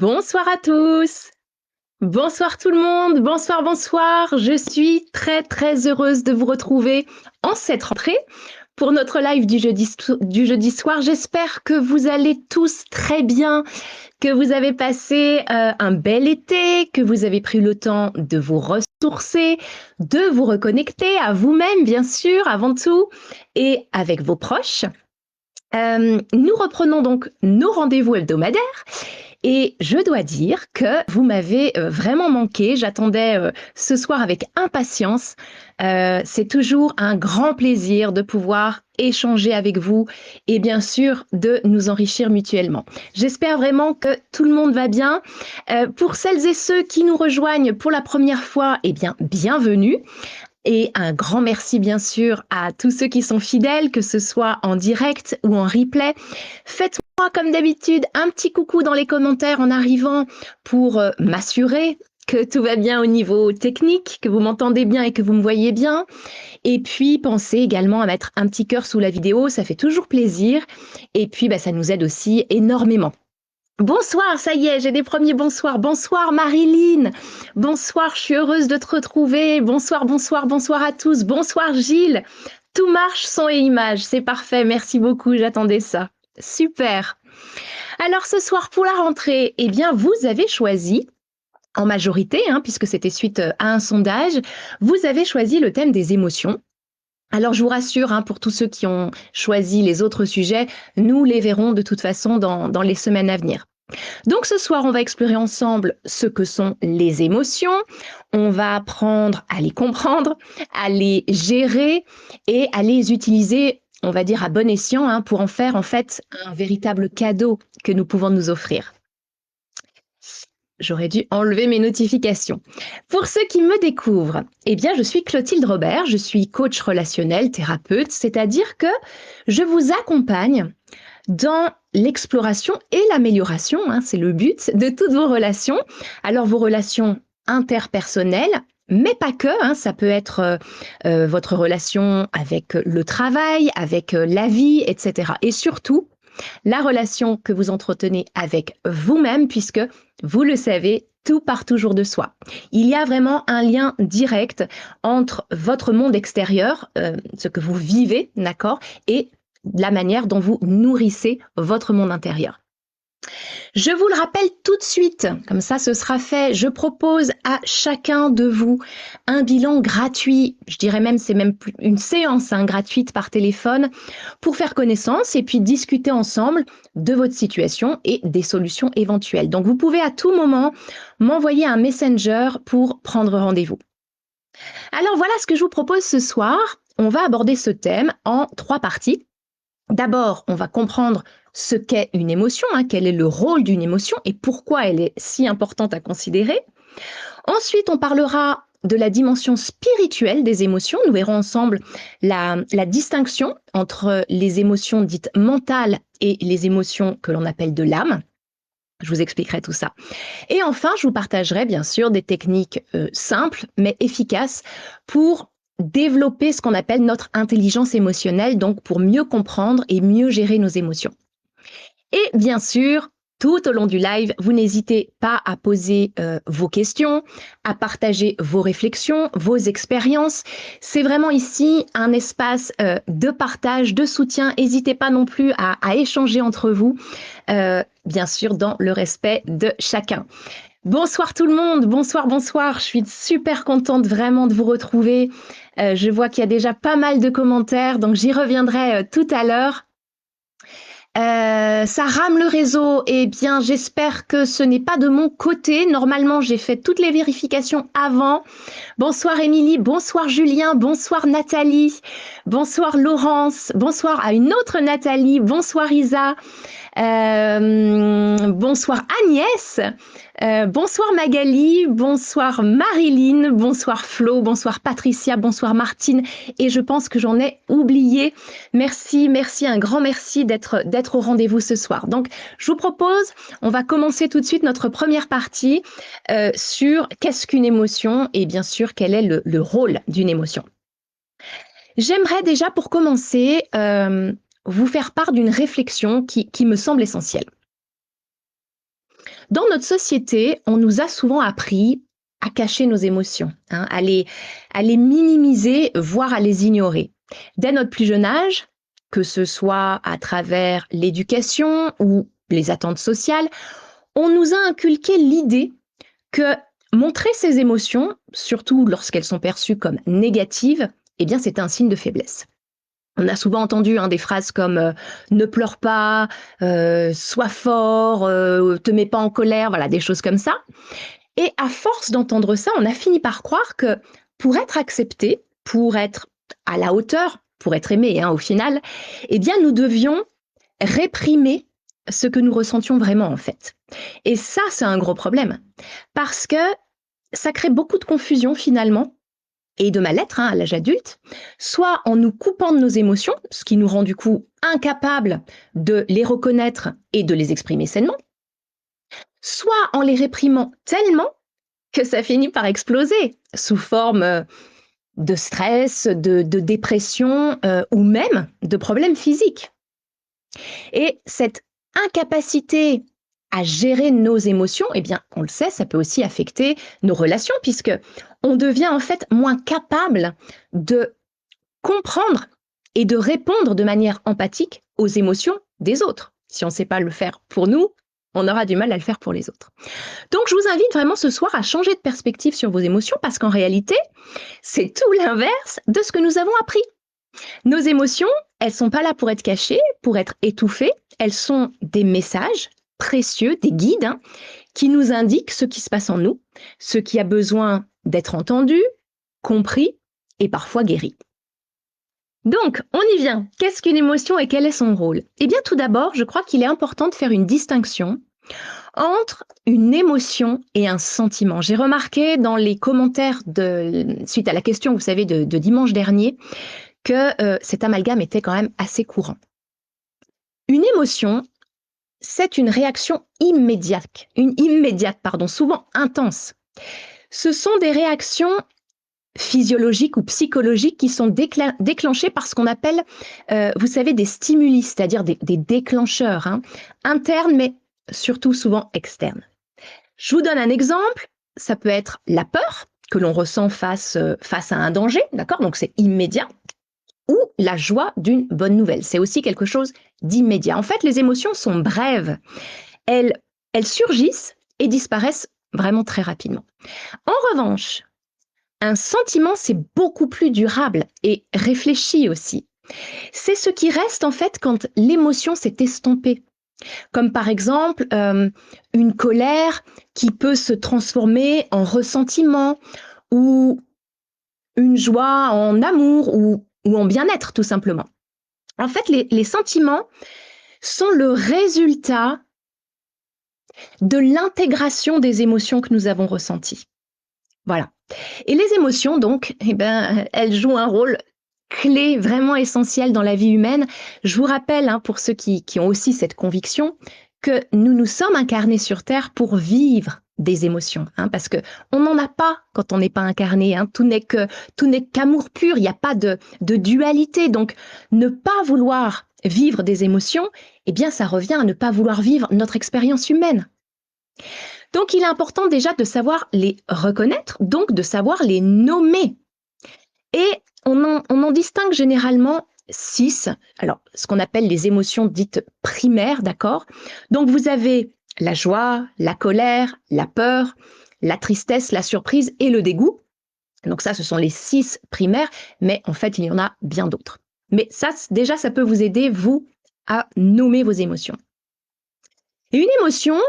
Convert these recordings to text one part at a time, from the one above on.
Bonsoir à tous. Bonsoir tout le monde. Bonsoir, bonsoir. Je suis très heureuse de vous retrouver en cette rentrée pour notre live du jeudi soir. J'espère que vous allez tous très bien, que vous avez passé un bel été, que vous avez pris le temps de vous ressourcer, de vous reconnecter à vous-même, bien sûr, avant tout, et avec vos proches. Nous reprenons donc nos rendez-vous hebdomadaires. Et je dois dire que vous m'avez vraiment manqué. J'attendais ce soir avec impatience. C'est toujours un grand plaisir de pouvoir échanger avec vous et bien sûr de nous enrichir mutuellement. J'espère vraiment que tout le monde va bien. Pour celles et ceux qui nous rejoignent pour la première fois, eh bien, bienvenue. Et un grand merci bien sûr à tous ceux qui sont fidèles, que ce soit en direct ou en replay. Faites-moi comme d'habitude un petit coucou dans les commentaires en arrivant pour m'assurer que tout va bien au niveau technique, que vous m'entendez bien et que vous me voyez bien. Et puis pensez également à mettre un petit cœur sous la vidéo, ça fait toujours plaisir. Et puis ça nous aide aussi énormément. Bonsoir, ça y est, j'ai des premiers bonsoirs. Bonsoir Marilyn. Bonsoir, je suis heureuse de te retrouver. Bonsoir, bonsoir, bonsoir à tous. Bonsoir Gilles. Tout marche, son et image. C'est parfait, merci beaucoup, j'attendais ça. Super. Alors ce soir pour la rentrée, eh bien vous avez choisi, en majorité, puisque c'était suite à un sondage, vous avez choisi le thème des émotions. Alors je vous rassure, pour tous ceux qui ont choisi les autres sujets, nous les verrons de toute façon dans les semaines à venir. Donc ce soir, on va explorer ensemble ce que sont les émotions, on va apprendre à les comprendre, à les gérer et à les utiliser, on va dire à bon escient, pour en faire en fait un véritable cadeau que nous pouvons nous offrir. J'aurais dû enlever mes notifications. Pour ceux qui me découvrent, eh bien, je suis Clotilde Robert, je suis coach relationnel, thérapeute, c'est-à-dire que je vous accompagne dans l'exploration et l'amélioration, c'est le but de toutes vos relations. Alors, vos relations interpersonnelles, mais pas que, ça peut être votre relation avec le travail, avec la vie, etc. Et surtout, la relation que vous entretenez avec vous-même, puisque vous le savez, tout part toujours de soi. Il y a vraiment un lien direct entre votre monde extérieur, ce que vous vivez, d'accord, et la manière dont vous nourrissez votre monde intérieur. Je vous le rappelle tout de suite, comme ça ce sera fait, je propose à chacun de vous un bilan gratuit, je dirais même c'est même une séance gratuite par téléphone pour faire connaissance et puis discuter ensemble de votre situation et des solutions éventuelles. Donc vous pouvez à tout moment m'envoyer un messenger pour prendre rendez-vous. Alors voilà ce que je vous propose ce soir. On va aborder ce thème en 3 parties. D'abord, on va comprendre ce qu'est une émotion, quel est le rôle d'une émotion et pourquoi elle est si importante à considérer. Ensuite, on parlera de la dimension spirituelle des émotions. Nous verrons ensemble la distinction entre les émotions dites mentales et les émotions que l'on appelle de l'âme. Je vous expliquerai tout ça. Et enfin, je vous partagerai bien sûr des techniques simples mais efficaces pour développer ce qu'on appelle notre intelligence émotionnelle, donc pour mieux comprendre et mieux gérer nos émotions. Et bien sûr, tout au long du live, vous n'hésitez pas à poser vos questions, à partager vos réflexions, vos expériences. C'est vraiment ici un espace de partage, de soutien. N'hésitez pas non plus à échanger entre vous, bien sûr dans le respect de chacun. Bonsoir tout le monde, bonsoir, bonsoir. Je suis super contente vraiment de vous retrouver. Je vois qu'il y a déjà pas mal de commentaires, donc j'y reviendrai tout à l'heure. Ça rame le réseau, eh bien j'espère que ce n'est pas de mon côté. Normalement j'ai fait toutes les vérifications avant. Bonsoir Émilie, bonsoir Julien, bonsoir Nathalie, bonsoir Laurence, bonsoir à une autre Nathalie, bonsoir Isa, bonsoir Agnès, bonsoir Magali, bonsoir Marilyn, bonsoir Flo, bonsoir Patricia, bonsoir Martine, et je pense que j'en ai oublié. Merci, un grand merci d'être au rendez-vous ce soir. Donc, je vous propose, on va commencer tout de suite notre première partie sur qu'est-ce qu'une émotion et bien sûr quel est le rôle d'une émotion. J'aimerais déjà pour commencer vous faire part d'une réflexion qui me semble essentielle. Dans notre société, on nous a souvent appris à cacher nos émotions, hein, à les minimiser, voire à les ignorer. Dès notre plus jeune âge, que ce soit à travers l'éducation ou les attentes sociales, on nous a inculqué l'idée que montrer ses émotions, surtout lorsqu'elles sont perçues comme négatives, eh bien c'est un signe de faiblesse. On a souvent entendu des phrases comme ne pleure pas, sois fort, te mets pas en colère, voilà, des choses comme ça. Et à force d'entendre ça, on a fini par croire que pour être accepté, pour être à la hauteur, pour être aimé, au final, eh bien nous devions réprimer ce que nous ressentions vraiment en fait. Et ça, c'est un gros problème parce que ça crée beaucoup de confusion finalement et de mal-être à l'âge adulte, soit en nous coupant de nos émotions, ce qui nous rend du coup incapables de les reconnaître et de les exprimer sainement, soit en les réprimant tellement que ça finit par exploser sous forme de stress, de dépression ou même de problèmes physiques. Et cette incapacité à gérer nos émotions, eh bien, on le sait, ça peut aussi affecter nos relations puisque on devient en fait moins capable de comprendre et de répondre de manière empathique aux émotions des autres. Si on ne sait pas le faire pour nous, on aura du mal à le faire pour les autres. Donc, je vous invite vraiment ce soir à changer de perspective sur vos émotions parce qu'en réalité, c'est tout l'inverse de ce que nous avons appris. Nos émotions, elles sont pas là pour être cachées, pour être étouffées. Elles sont des messages précieux, des guides qui nous indiquent ce qui se passe en nous, ce qui a besoin d'être entendu, compris et parfois guéri. Donc, on y vient. Qu'est-ce qu'une émotion et quel est son rôle? Eh bien, tout d'abord, je crois qu'il est important de faire une distinction entre une émotion et un sentiment. J'ai remarqué dans les commentaires suite à la question, vous savez, de dimanche dernier, que cet amalgame était quand même assez courant. Une émotion, c'est une réaction immédiate, souvent intense. Ce sont des réactions physiologiques ou psychologiques qui sont déclenchées par ce qu'on appelle, vous savez, des stimuli, c'est-à-dire des déclencheurs internes, mais surtout souvent externes. Je vous donne un exemple, ça peut être la peur que l'on ressent face à un danger, d'accord? Donc c'est immédiat. Ou la joie d'une bonne nouvelle. C'est aussi quelque chose d'immédiat. En fait, les émotions sont brèves. Elles surgissent et disparaissent vraiment très rapidement. En revanche, un sentiment, c'est beaucoup plus durable et réfléchi aussi. C'est ce qui reste en fait quand l'émotion s'est estompée. Comme par exemple une colère qui peut se transformer en ressentiment ou une joie en amour ou en bien-être tout simplement. En fait, les sentiments sont le résultat de l'intégration des émotions que nous avons ressenties. Voilà. Et les émotions, donc, elles jouent un rôle clé, vraiment essentiel dans la vie humaine. Je vous rappelle, pour ceux qui ont aussi cette conviction, que nous sommes incarnés sur Terre pour vivre des émotions, parce que on n'en a pas quand on n'est pas incarné. Tout n'est qu'amour pur. Il n'y a pas de dualité. Donc, ne pas vouloir vivre des émotions, eh bien, ça revient à ne pas vouloir vivre notre expérience humaine. Donc, il est important déjà de savoir les reconnaître, donc de savoir les nommer. Et on en distingue généralement 6, alors ce qu'on appelle les émotions dites primaires, d'accord? Donc vous avez la joie, la colère, la peur, la tristesse, la surprise et le dégoût. Donc ça, ce sont les 6 primaires, mais en fait, il y en a bien d'autres. Mais ça, déjà, ça peut vous aider, vous, à nommer vos émotions. Et une émotion,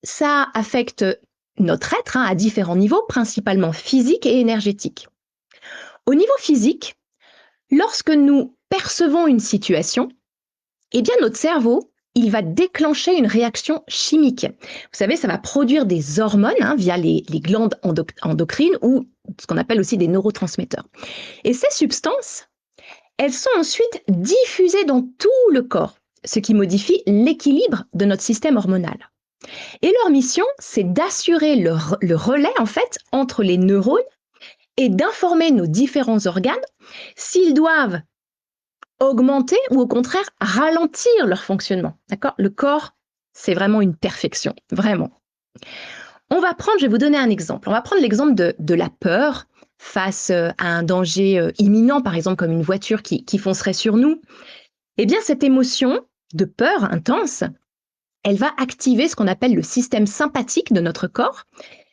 ça affecte notre être à différents niveaux, principalement physique et énergétique. Au niveau physique, lorsque nous percevons une situation, eh bien notre cerveau, il va déclencher une réaction chimique. Vous savez, ça va produire des hormones via les glandes endocrines ou ce qu'on appelle aussi des neurotransmetteurs. Et ces substances, elles sont ensuite diffusées dans tout le corps, ce qui modifie l'équilibre de notre système hormonal. Et leur mission, c'est d'assurer le relais en fait entre les neurones et d'informer nos différents organes s'ils doivent augmenter ou au contraire ralentir leur fonctionnement. D'accord? Le corps, c'est vraiment une perfection, vraiment. Je vais vous donner un exemple. On va prendre l'exemple de la peur face à un danger imminent, par exemple comme une voiture qui foncerait sur nous. Eh bien, cette émotion de peur intense, elle va activer ce qu'on appelle le système sympathique de notre corps.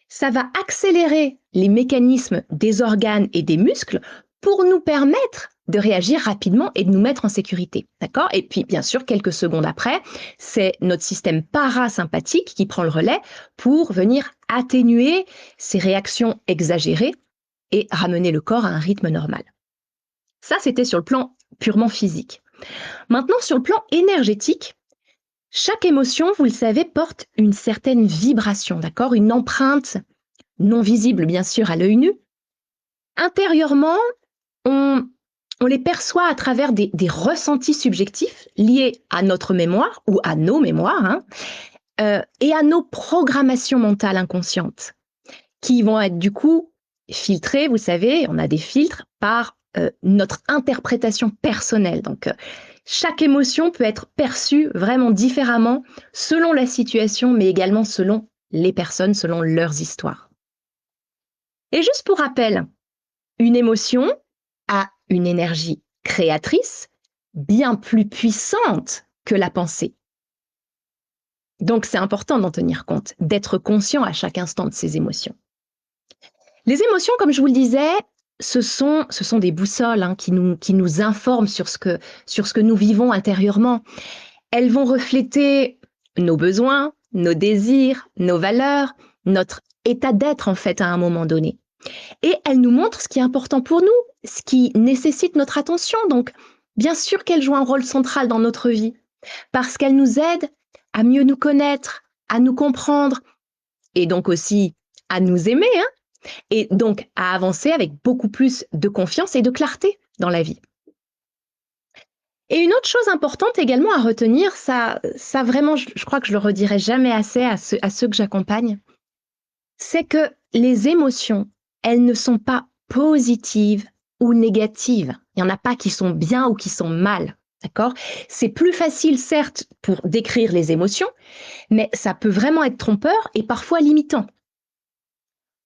Ça va accélérer les mécanismes des organes et des muscles pour nous permettre de réagir rapidement et de nous mettre en sécurité. D'accord? Et puis, bien sûr, quelques secondes après, c'est notre système parasympathique qui prend le relais pour venir atténuer ces réactions exagérées et ramener le corps à un rythme normal. Ça, c'était sur le plan purement physique. Maintenant, sur le plan énergétique, chaque émotion, vous le savez, porte une certaine vibration, d'accord? Une empreinte non visible, bien sûr, à l'œil nu. Intérieurement, on, on les perçoit à travers des ressentis subjectifs liés à notre mémoire ou à nos mémoires, hein, et à nos programmations mentales inconscientes, qui vont être du coup filtrées, vous savez, on a des filtres par notre interprétation personnelle. Donc, chaque émotion peut être perçue vraiment différemment selon la situation, mais également selon les personnes, selon leurs histoires. Et juste pour rappel, une émotion a une énergie créatrice bien plus puissante que la pensée. Donc c'est important d'en tenir compte, d'être conscient à chaque instant de ces émotions. Les émotions, comme je vous le disais, ce sont des boussoles hein, qui nous informent sur ce que nous vivons intérieurement. Elles vont refléter nos besoins, nos désirs, nos valeurs, notre état d'être en fait à un moment donné. Et elles nous montrent ce qui est important pour nous, ce qui nécessite notre attention. Donc, bien sûr qu'elles jouent un rôle central dans notre vie, parce qu'elles nous aident à mieux nous connaître, à nous comprendre, et donc aussi à nous aimer, hein, et donc à avancer avec beaucoup plus de confiance et de clarté dans la vie. Et une autre chose importante également à retenir, ça vraiment, je crois que je le redirai jamais assez à ceux que j'accompagne, c'est que les émotions, elles ne sont pas positives ou négatives. Il n'y en a pas qui sont bien ou qui sont mal. D'accord? C'est plus facile, certes, pour décrire les émotions, mais ça peut vraiment être trompeur et parfois limitant.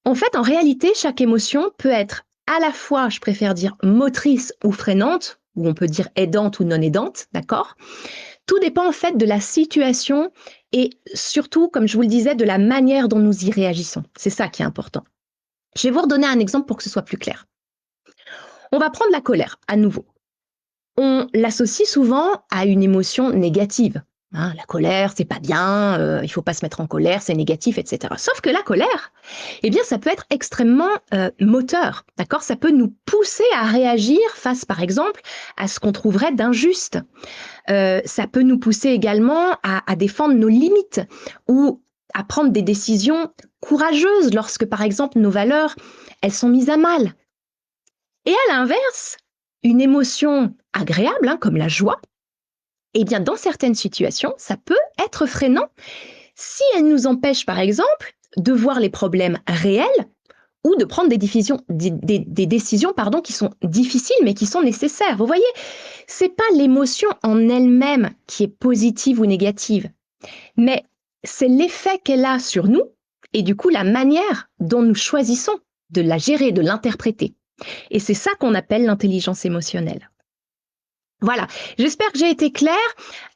En fait, en réalité, chaque émotion peut être à la fois, je préfère dire, motrice ou freinante, ou on peut dire aidante ou non aidante, d'accord? Tout dépend en fait de la situation et surtout, comme je vous le disais, de la manière dont nous y réagissons. C'est ça qui est important. Je vais vous redonner un exemple pour que ce soit plus clair. On va prendre la colère à nouveau. On l'associe souvent à une émotion négative. Hein, la colère, c'est pas bien, il faut pas se mettre en colère, c'est négatif, etc. Sauf que la colère, eh bien, ça peut être extrêmement moteur, d'accord? Ça peut nous pousser à réagir face, par exemple, à ce qu'on trouverait d'injuste. Ça peut nous pousser également à défendre nos limites ou à prendre des décisions courageuses lorsque, par exemple, nos valeurs, elles sont mises à mal. Et à l'inverse, une émotion agréable, hein, comme la joie, eh bien, dans certaines situations, ça peut être freinant si elle nous empêche, par exemple, de voir les problèmes réels ou de prendre des décisions pardon, qui sont difficiles mais qui sont nécessaires. Vous voyez, c'est pas l'émotion en elle-même qui est positive ou négative, mais c'est l'effet qu'elle a sur nous et du coup la manière dont nous choisissons de la gérer, de l'interpréter. Et c'est ça qu'on appelle l'intelligence émotionnelle. Voilà, j'espère que j'ai été claire.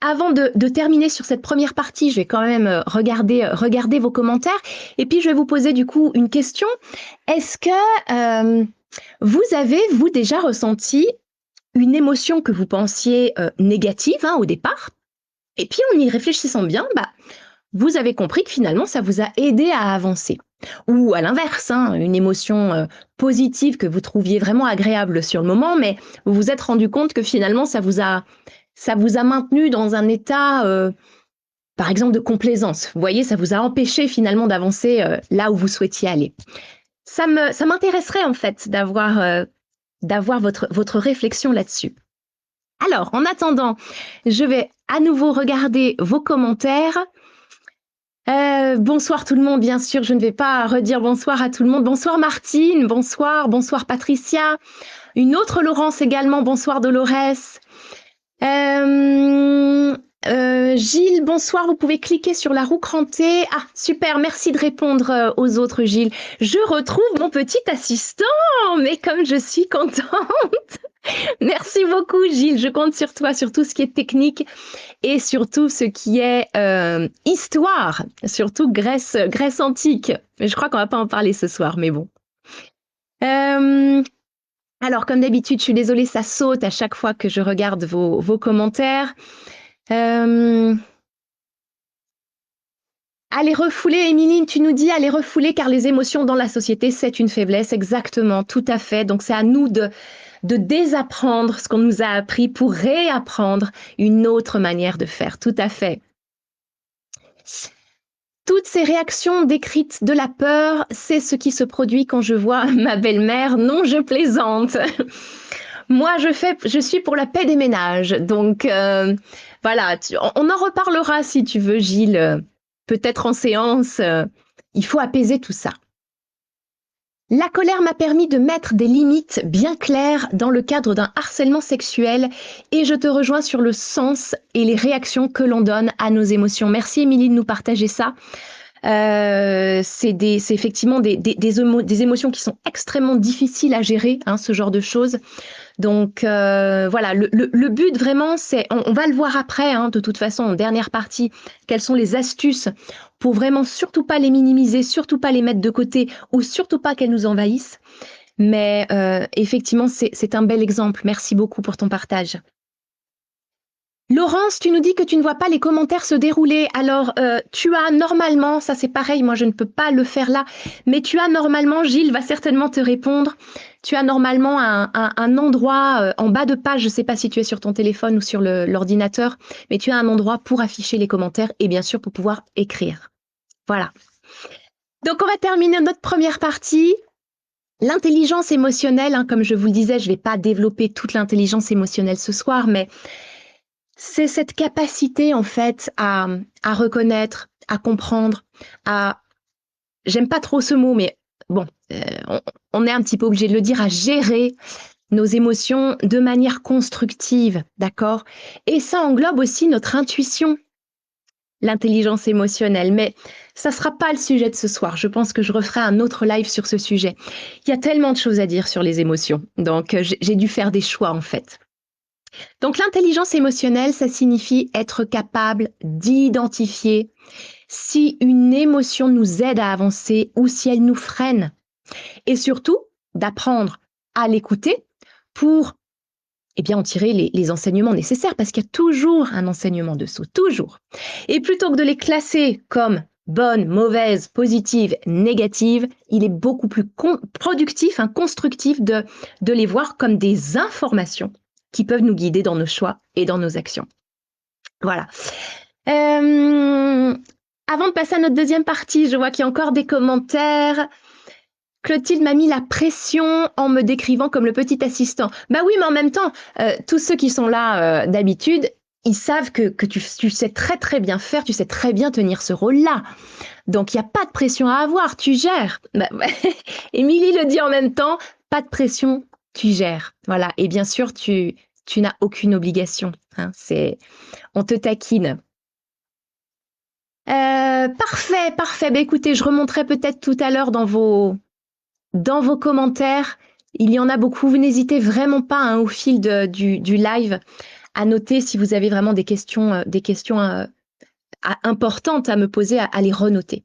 Avant de terminer sur cette première partie, je vais quand même regarder vos commentaires et puis je vais vous poser du coup une question. Est-ce que vous avez, vous, déjà ressenti une émotion que vous pensiez négative hein, au départ et puis en y réfléchissant bien, vous avez compris que finalement ça vous a aidé à avancer. Ou à l'inverse, hein, une émotion positive que vous trouviez vraiment agréable sur le moment, mais vous vous êtes rendu compte que finalement ça vous a maintenu dans un état, par exemple, de complaisance. Vous voyez, ça vous a empêché finalement d'avancer là où vous souhaitiez aller. Ça m'intéresserait en fait d'avoir votre réflexion là-dessus. Alors, en attendant, je vais à nouveau regarder vos commentaires. Bonsoir tout le monde, bien sûr, je ne vais pas redire bonsoir à tout le monde. Bonsoir Martine, bonsoir Patricia. Une autre Laurence également, bonsoir Dolores. Gilles, bonsoir, vous pouvez cliquer sur la roue crantée. Ah, super, merci de répondre aux autres, Gilles. Je retrouve mon petit assistant, mais comme je suis contente. Merci beaucoup, Gilles, je compte sur toi, sur tout ce qui est technique et surtout ce qui est histoire, surtout Grèce antique. Mais je crois qu'on va pas en parler ce soir, mais bon. Alors, comme d'habitude, je suis désolée, ça saute à chaque fois que je regarde vos commentaires. Allez refouler, Émilie, tu nous dis allez refouler car les émotions dans la société, c'est une faiblesse, exactement, tout à fait. Donc c'est à nous de désapprendre ce qu'on nous a appris pour réapprendre une autre manière de faire, tout à fait. Toutes ces réactions décrites de la peur, c'est ce qui se produit quand je vois ma belle-mère. Non, je plaisante. Moi, je suis pour la paix des ménages. Donc, voilà, on en reparlera si tu veux, Gilles. Peut-être en séance. Il faut apaiser tout ça. La colère m'a permis de mettre des limites bien claires dans le cadre d'un harcèlement sexuel et je te rejoins sur le sens et les réactions que l'on donne à nos émotions. Merci Émilie de nous partager ça. C'est effectivement des émotions qui sont extrêmement difficiles à gérer, hein, ce genre de choses. Donc voilà, le but vraiment, c'est, on va le voir après, hein, de toute façon, en dernière partie, quelles sont les astuces pour vraiment surtout pas les minimiser, surtout pas les mettre de côté ou surtout pas qu'elles nous envahissent. Mais effectivement, c'est un bel exemple. Merci beaucoup pour ton partage. Laurence, tu nous dis que tu ne vois pas les commentaires se dérouler. Alors, tu as normalement, ça c'est pareil, moi je ne peux pas le faire là, mais tu as normalement, Gilles va certainement te répondre, tu as normalement un endroit en bas de page, je ne sais pas si tu es sur ton téléphone ou sur l'ordinateur, mais tu as un endroit pour afficher les commentaires et bien sûr pour pouvoir écrire. Voilà. Donc, on va terminer notre première partie. L'intelligence émotionnelle, hein, comme je vous le disais, je ne vais pas développer toute l'intelligence émotionnelle ce soir, mais c'est cette capacité en fait à reconnaître, à comprendre, j'aime pas trop ce mot, mais bon, on est un petit peu obligé de le dire, à gérer nos émotions de manière constructive, d'accord? Et ça englobe aussi notre intuition, l'intelligence émotionnelle, mais ça sera pas le sujet de ce soir. Je pense que je referai un autre live sur ce sujet. Il y a tellement de choses à dire sur les émotions, donc j'ai dû faire des choix en fait. Donc l'intelligence émotionnelle, ça signifie être capable d'identifier si une émotion nous aide à avancer ou si elle nous freine. Et surtout, d'apprendre à l'écouter pour en tirer les enseignements nécessaires, parce qu'il y a toujours un enseignement dessous, toujours. Et plutôt que de les classer comme bonnes, mauvaises, positives, négatives, il est beaucoup plus productif, constructif de les voir comme des informations qui peuvent nous guider dans nos choix et dans nos actions. Voilà. Avant de passer à notre deuxième partie, je vois qu'il y a encore des commentaires. Clotilde m'a mis la pression en me décrivant comme le petit assistant. Bah oui, mais en même temps, tous ceux qui sont là d'habitude, ils savent que tu sais très très bien faire, tu sais très bien tenir ce rôle-là. Donc il n'y a pas de pression à avoir, tu gères. Bah, Émilie le dit en même temps, pas de pression, tu gères. Voilà. Et bien sûr, tu n'as aucune obligation. Hein, on te taquine. Parfait, parfait. Bah, écoutez, je remonterai peut-être tout à l'heure dans vos commentaires. Il y en a beaucoup. Vous n'hésitez vraiment pas, hein, au fil du live à noter si vous avez vraiment des questions importantes à me poser, à les renoter.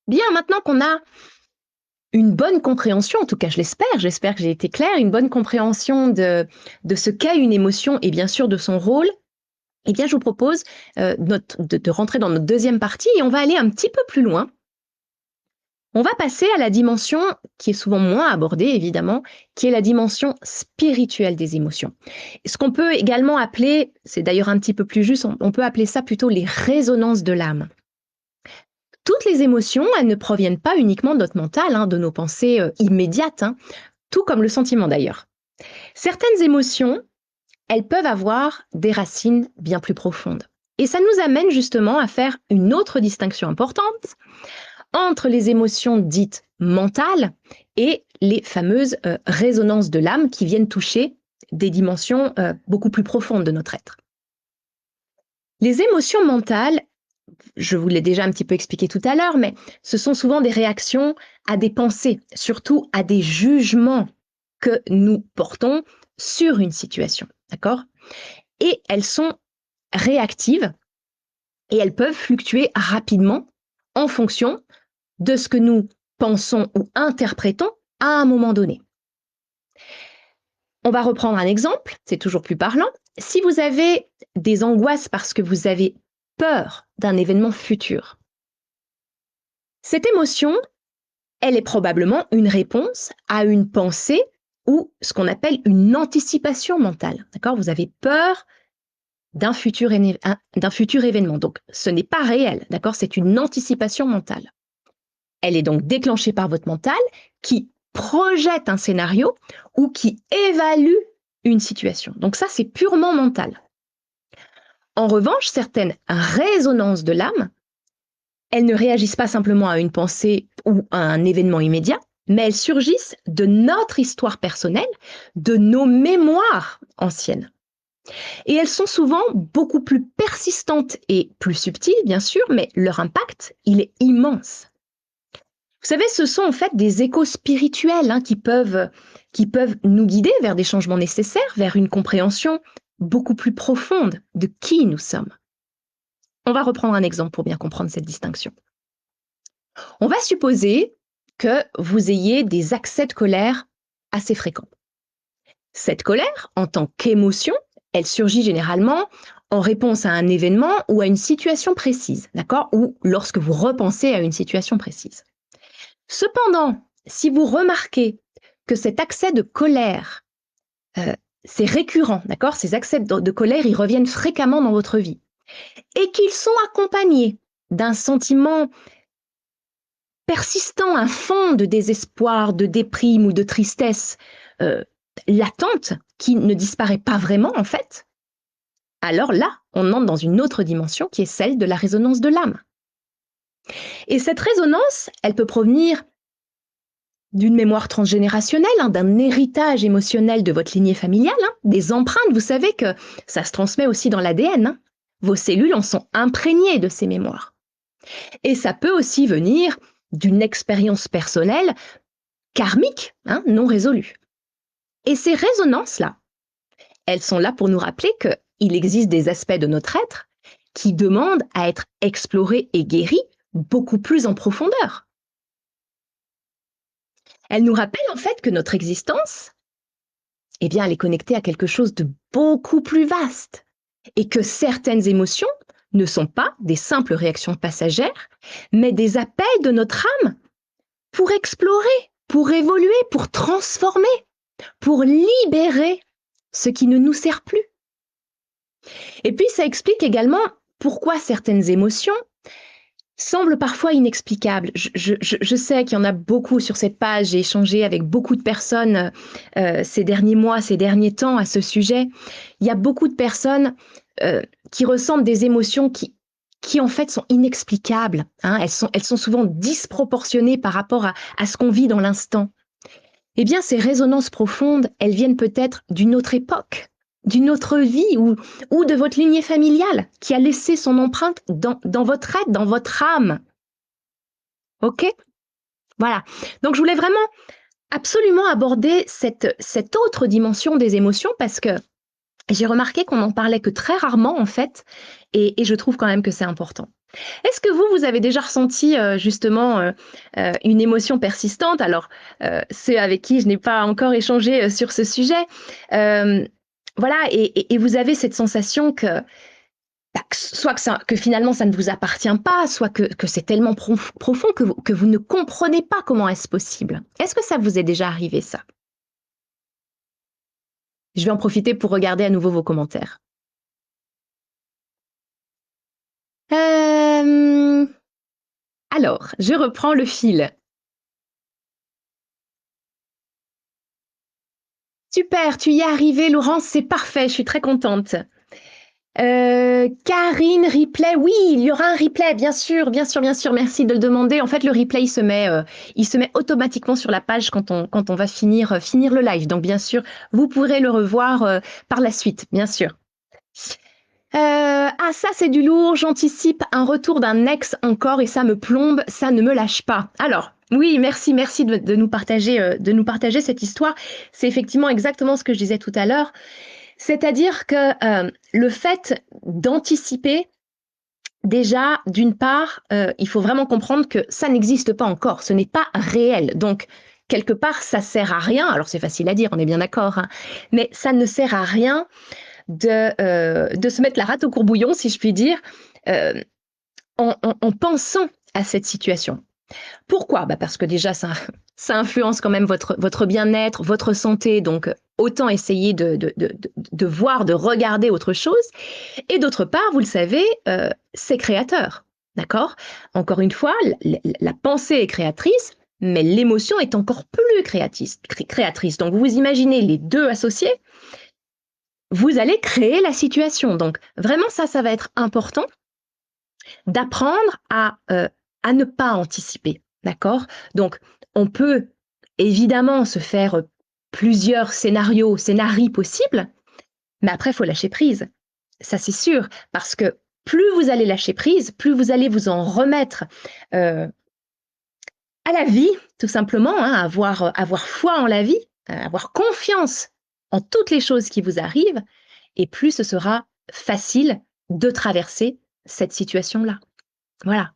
Bien, maintenant qu'on a une bonne compréhension, en tout cas je j'espère que j'ai été claire, une bonne compréhension de ce qu'est une émotion et bien sûr de son rôle, eh bien je vous propose de rentrer dans notre deuxième partie et on va aller un petit peu plus loin. On va passer à la dimension qui est souvent moins abordée, évidemment, qui est la dimension spirituelle des émotions. Ce qu'on peut également appeler, c'est d'ailleurs un petit peu plus juste, on peut appeler ça plutôt les résonances de l'âme. Toutes les émotions, elles ne proviennent pas uniquement de notre mental, hein, de nos pensées immédiates, hein, tout comme le sentiment d'ailleurs. Certaines émotions, elles peuvent avoir des racines bien plus profondes. Et ça nous amène justement à faire une autre distinction importante entre les émotions dites mentales et les fameuses résonances de l'âme qui viennent toucher des dimensions beaucoup plus profondes de notre être. Les émotions mentales, je vous l'ai déjà un petit peu expliqué tout à l'heure, mais ce sont souvent des réactions à des pensées, surtout à des jugements que nous portons sur une situation, d'accord? Et elles sont réactives et elles peuvent fluctuer rapidement en fonction de ce que nous pensons ou interprétons à un moment donné. On va reprendre un exemple, c'est toujours plus parlant. Si vous avez des angoisses parce que vous avez peur d'un événement futur, cette émotion, elle est probablement une réponse à une pensée ou ce qu'on appelle une anticipation mentale. D'accord? Vous avez peur d'un futur événement. Donc, ce n'est pas réel. D'accord? C'est une anticipation mentale. Elle est donc déclenchée par votre mental qui projette un scénario ou qui évalue une situation. Donc ça, c'est purement mental. En revanche, certaines résonances de l'âme, elles ne réagissent pas simplement à une pensée ou à un événement immédiat, mais elles surgissent de notre histoire personnelle, de nos mémoires anciennes. Et elles sont souvent beaucoup plus persistantes et plus subtiles, bien sûr, mais leur impact, il est immense. Vous savez, ce sont en fait des échos spirituels qui peuvent nous guider vers des changements nécessaires, vers une compréhension beaucoup plus profonde de qui nous sommes. On va reprendre un exemple pour bien comprendre cette distinction. On va supposer que vous ayez des accès de colère assez fréquents. Cette colère, en tant qu'émotion, elle surgit généralement en réponse à un événement ou à une situation précise, d'accord? Ou lorsque vous repensez à une situation précise. Cependant, si vous remarquez que cet accès de colère, c'est récurrent, d'accord? Ces accès de colère, ils reviennent fréquemment dans votre vie et qu'ils sont accompagnés d'un sentiment persistant, un fond de désespoir, de déprime ou de tristesse latente qui ne disparaît pas vraiment en fait, alors là, on entre dans une autre dimension qui est celle de la résonance de l'âme. Et cette résonance, elle peut provenir d'une mémoire transgénérationnelle, d'un héritage émotionnel de votre lignée familiale, des empreintes, vous savez que ça se transmet aussi dans l'ADN. Vos cellules en sont imprégnées de ces mémoires. Et ça peut aussi venir d'une expérience personnelle karmique, non résolue. Et ces résonances-là, elles sont là pour nous rappeler qu'il existe des aspects de notre être qui demandent à être explorés et guéris beaucoup plus en profondeur. Elles nous rappellent en fait que notre existence, eh bien, elle est connectée à quelque chose de beaucoup plus vaste et que certaines émotions ne sont pas des simples réactions passagères, mais des appels de notre âme pour explorer, pour évoluer, pour transformer, pour libérer ce qui ne nous sert plus. Et puis, ça explique également pourquoi certaines émotions semblent parfois inexplicables. Je sais qu'il y en a beaucoup sur cette page, j'ai échangé avec beaucoup de personnes ces derniers mois, ces derniers temps à ce sujet. Il y a beaucoup de personnes qui ressentent des émotions qui en fait sont inexplicables. Elles sont souvent disproportionnées par rapport à ce qu'on vit dans l'instant. Eh bien, ces résonances profondes, elles viennent peut-être d'une autre époque, d'une autre vie ou de votre lignée familiale qui a laissé son empreinte dans votre être, dans votre âme. OK? Voilà. Donc, je voulais vraiment absolument aborder cette autre dimension des émotions parce que j'ai remarqué qu'on n'en parlait que très rarement, en fait, et je trouve quand même que c'est important. Est-ce que vous avez déjà ressenti justement une émotion persistante? Alors, ceux avec qui je n'ai pas encore échangé sur ce sujet, voilà, et vous avez cette sensation que, soit que finalement ça ne vous appartient pas, soit que c'est tellement profond que vous ne comprenez pas comment est-ce possible. Est-ce que ça vous est déjà arrivé ça? Je vais en profiter pour regarder à nouveau vos commentaires. Alors, je reprends le fil. Super, tu y es arrivée, Laurence, c'est parfait, je suis très contente. Karine, replay, oui, il y aura un replay, bien sûr, bien sûr, bien sûr, merci de le demander. En fait, le replay, il se met automatiquement sur la page quand on va finir le live. Donc, bien sûr, vous pourrez le revoir par la suite, bien sûr. Ah, ça, c'est du lourd, j'anticipe un retour d'un ex encore et ça me plombe, ça ne me lâche pas. Alors, oui, merci, merci de nous partager cette histoire. C'est effectivement exactement ce que je disais tout à l'heure. C'est-à-dire que le fait d'anticiper, déjà, d'une part, il faut vraiment comprendre que ça n'existe pas encore, ce n'est pas réel. Donc, quelque part, ça sert à rien. Alors, c'est facile à dire, on est bien d'accord, hein, mais ça ne sert à rien de se mettre la rate au courbouillon, si je puis dire, euh, en pensant à cette situation. Pourquoi? Bah parce que déjà, ça influence quand même votre bien-être, votre santé, donc autant essayer de voir, de regarder autre chose. Et d'autre part, vous le savez, c'est créateur, d'accord? Encore une fois, la pensée est créatrice, mais l'émotion est encore plus créatrice. Donc vous imaginez les deux associés, vous allez créer la situation. Donc vraiment, ça va être important d'apprendre à ne pas anticiper, d'accord? Donc, on peut évidemment se faire plusieurs scénarii possibles, mais après, il faut lâcher prise. Ça, c'est sûr, parce que plus vous allez lâcher prise, plus vous allez vous en remettre à la vie, tout simplement, hein, avoir foi en la vie, avoir confiance en toutes les choses qui vous arrivent, et plus ce sera facile de traverser cette situation-là. Voilà.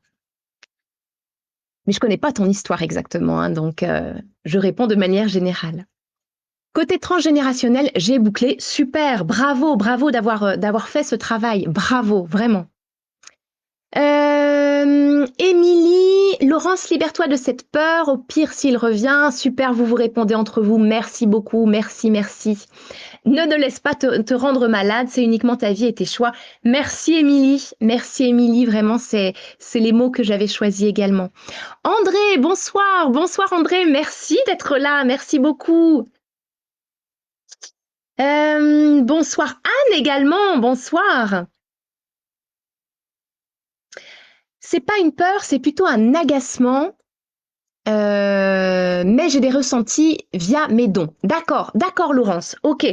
Mais je connais pas ton histoire exactement, hein, donc je réponds de manière générale. Côté transgénérationnel, j'ai bouclé. Super, bravo, bravo d'avoir fait ce travail. Bravo, vraiment. Émilie, Laurence, libère-toi de cette peur. Au pire, s'il revient, super, vous vous répondez entre vous. Merci beaucoup, merci, merci. Ne laisse pas te rendre malade, c'est uniquement ta vie et tes choix. Merci Émilie, vraiment, c'est les mots que j'avais choisis également. André, bonsoir, bonsoir André, merci d'être là, merci beaucoup. Bonsoir Anne également, bonsoir. C'est pas une peur, c'est plutôt un agacement. Mais j'ai des ressentis via mes dons. D'accord, d'accord Laurence, ok.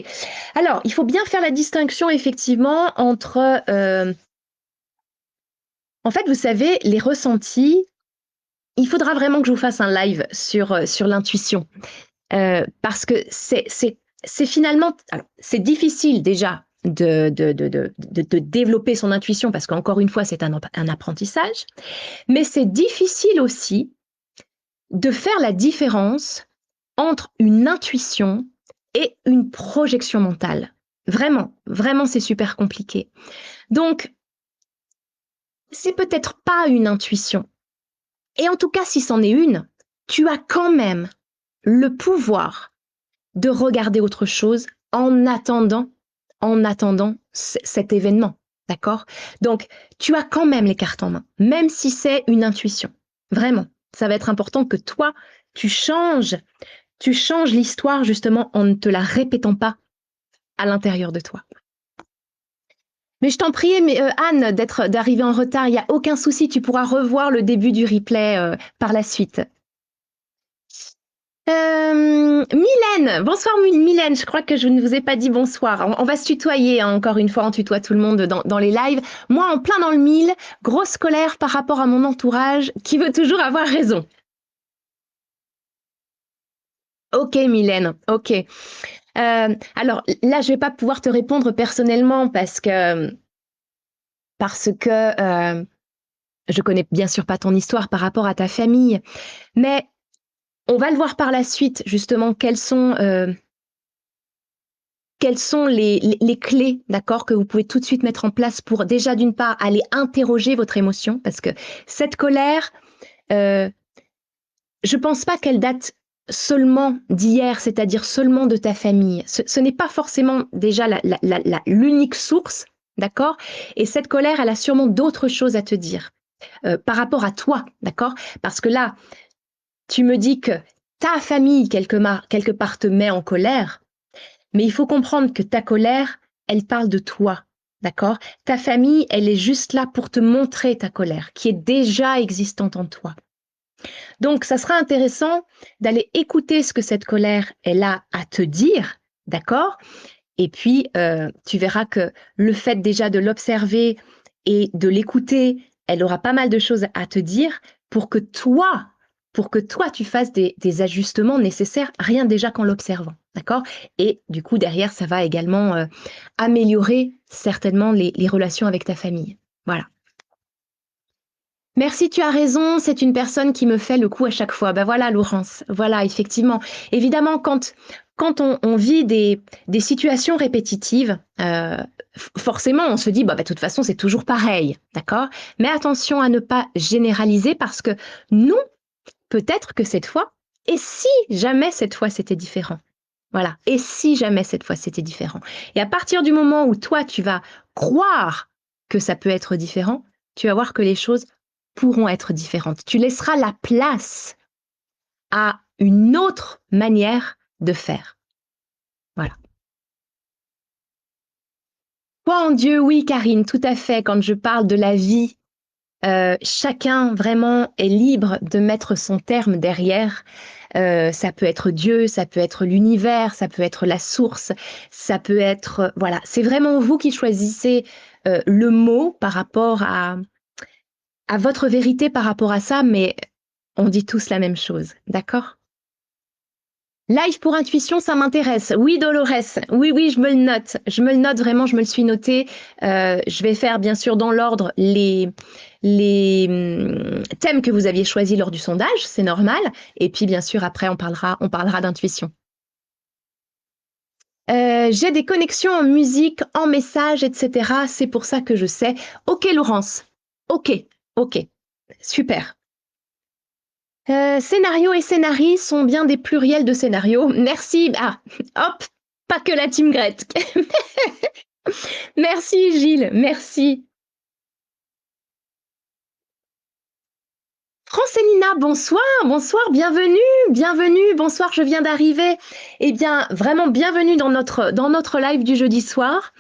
Alors, il faut bien faire la distinction effectivement entre... en fait, vous savez, les ressentis, il faudra vraiment que je vous fasse un live sur l'intuition. Parce que c'est finalement... Alors, c'est difficile déjà de développer son intuition parce qu'encore une fois, c'est un apprentissage. Mais c'est difficile aussi de faire la différence entre une intuition et une projection mentale. Vraiment, vraiment, c'est super compliqué. Donc, c'est peut-être pas une intuition. Et en tout cas, si c'en est une, tu as quand même le pouvoir de regarder autre chose en attendant cet événement. D'accord? Donc, tu as quand même les cartes en main, même si c'est une intuition. Vraiment, ça va être important que toi, tu changes l'histoire justement en ne te la répétant pas à l'intérieur de toi. Mais je t'en prie, Anne, d'arriver en retard, il n'y a aucun souci, tu pourras revoir le début du replay par la suite. Mylène, bonsoir Mylène, je crois que je ne vous ai pas dit bonsoir. On va se tutoyer, hein, encore une fois, on tutoie tout le monde dans les lives. Moi, en plein dans le mille, grosse colère par rapport à mon entourage qui veut toujours avoir raison. Ok Mylène, ok. Alors là, je vais pas pouvoir te répondre personnellement parce que je connais bien sûr pas ton histoire par rapport à ta famille, mais on va le voir par la suite justement quelles sont les clés, d'accord, que vous pouvez tout de suite mettre en place pour déjà d'une part aller interroger votre émotion parce que cette colère, euh, je pense pas qu'elle date seulement d'hier, c'est-à-dire seulement de ta famille. Ce n'est pas forcément déjà l'unique source, d'accord? Et cette colère, elle a sûrement d'autres choses à te dire par rapport à toi, d'accord? Parce que là, tu me dis que ta famille, quelque part, te met en colère, mais il faut comprendre que ta colère, elle parle de toi. d'accord? Ta famille, elle est juste là pour te montrer ta colère, qui est déjà existante en toi. Donc, ça sera intéressant d'aller écouter ce que cette colère, elle a à te dire, d'accord? Et puis, tu verras que le fait déjà de l'observer et de l'écouter, elle aura pas mal de choses à te dire pour que toi tu fasses des ajustements nécessaires, rien déjà qu'en l'observant, d'accord? Et du coup, derrière, ça va également, améliorer certainement les relations avec ta famille. Voilà. Merci, tu as raison, c'est une personne qui me fait le coup à chaque fois. Ben voilà, Laurence, voilà, effectivement. Évidemment, quand on vit des situations répétitives, forcément, on se dit, bah, de toute façon, c'est toujours pareil, d'accord? Mais attention à ne pas généraliser parce que non, peut-être que cette fois, et si jamais cette fois c'était différent? Voilà, et si jamais cette fois c'était différent? Et à partir du moment où toi, tu vas croire que ça peut être différent, tu vas voir que les choses pourront être différentes. Tu laisseras la place à une autre manière de faire. Voilà. Foi en Dieu, oui, Karine, tout à fait. Quand je parle de la vie, chacun vraiment est libre de mettre son terme derrière. Ça peut être Dieu, ça peut être l'univers, ça peut être la source, ça peut être, voilà, c'est vraiment vous qui choisissez le mot par rapport à votre vérité par rapport à ça, mais on dit tous la même chose, d'accord? Live pour intuition, ça m'intéresse. Oui, Dolores. Oui, oui, je me le note. Je me le note vraiment, je me le suis noté. Je vais faire bien sûr dans l'ordre les thèmes que vous aviez choisis lors du sondage, c'est normal. Et puis bien sûr après on parlera d'intuition. J'ai des connexions en musique, en message, etc. C'est pour ça que je sais. Ok, Laurence. Ok, ok, super. Scénario et scénarii sont bien des pluriels de scénario. Merci. Ah, hop, pas que la team Grethe. Merci Gilles, merci. Francélina, bonsoir, bonsoir, bienvenue, bienvenue, bonsoir, je viens d'arriver. Eh bien, vraiment bienvenue dans notre live du jeudi soir.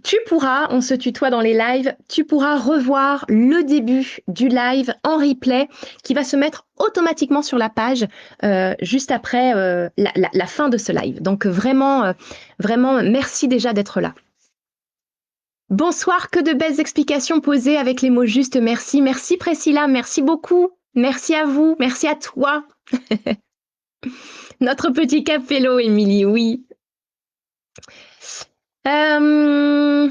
Tu pourras, on se tutoie dans les lives, tu pourras revoir le début du live en replay qui va se mettre automatiquement sur la page juste après la fin de ce live. Donc vraiment, vraiment, merci déjà d'être là. Bonsoir, que de belles explications posées avec les mots justes. Merci, merci Priscilla, merci beaucoup. Merci à vous, merci à toi. Notre petit capello, Émilie, oui. Euh,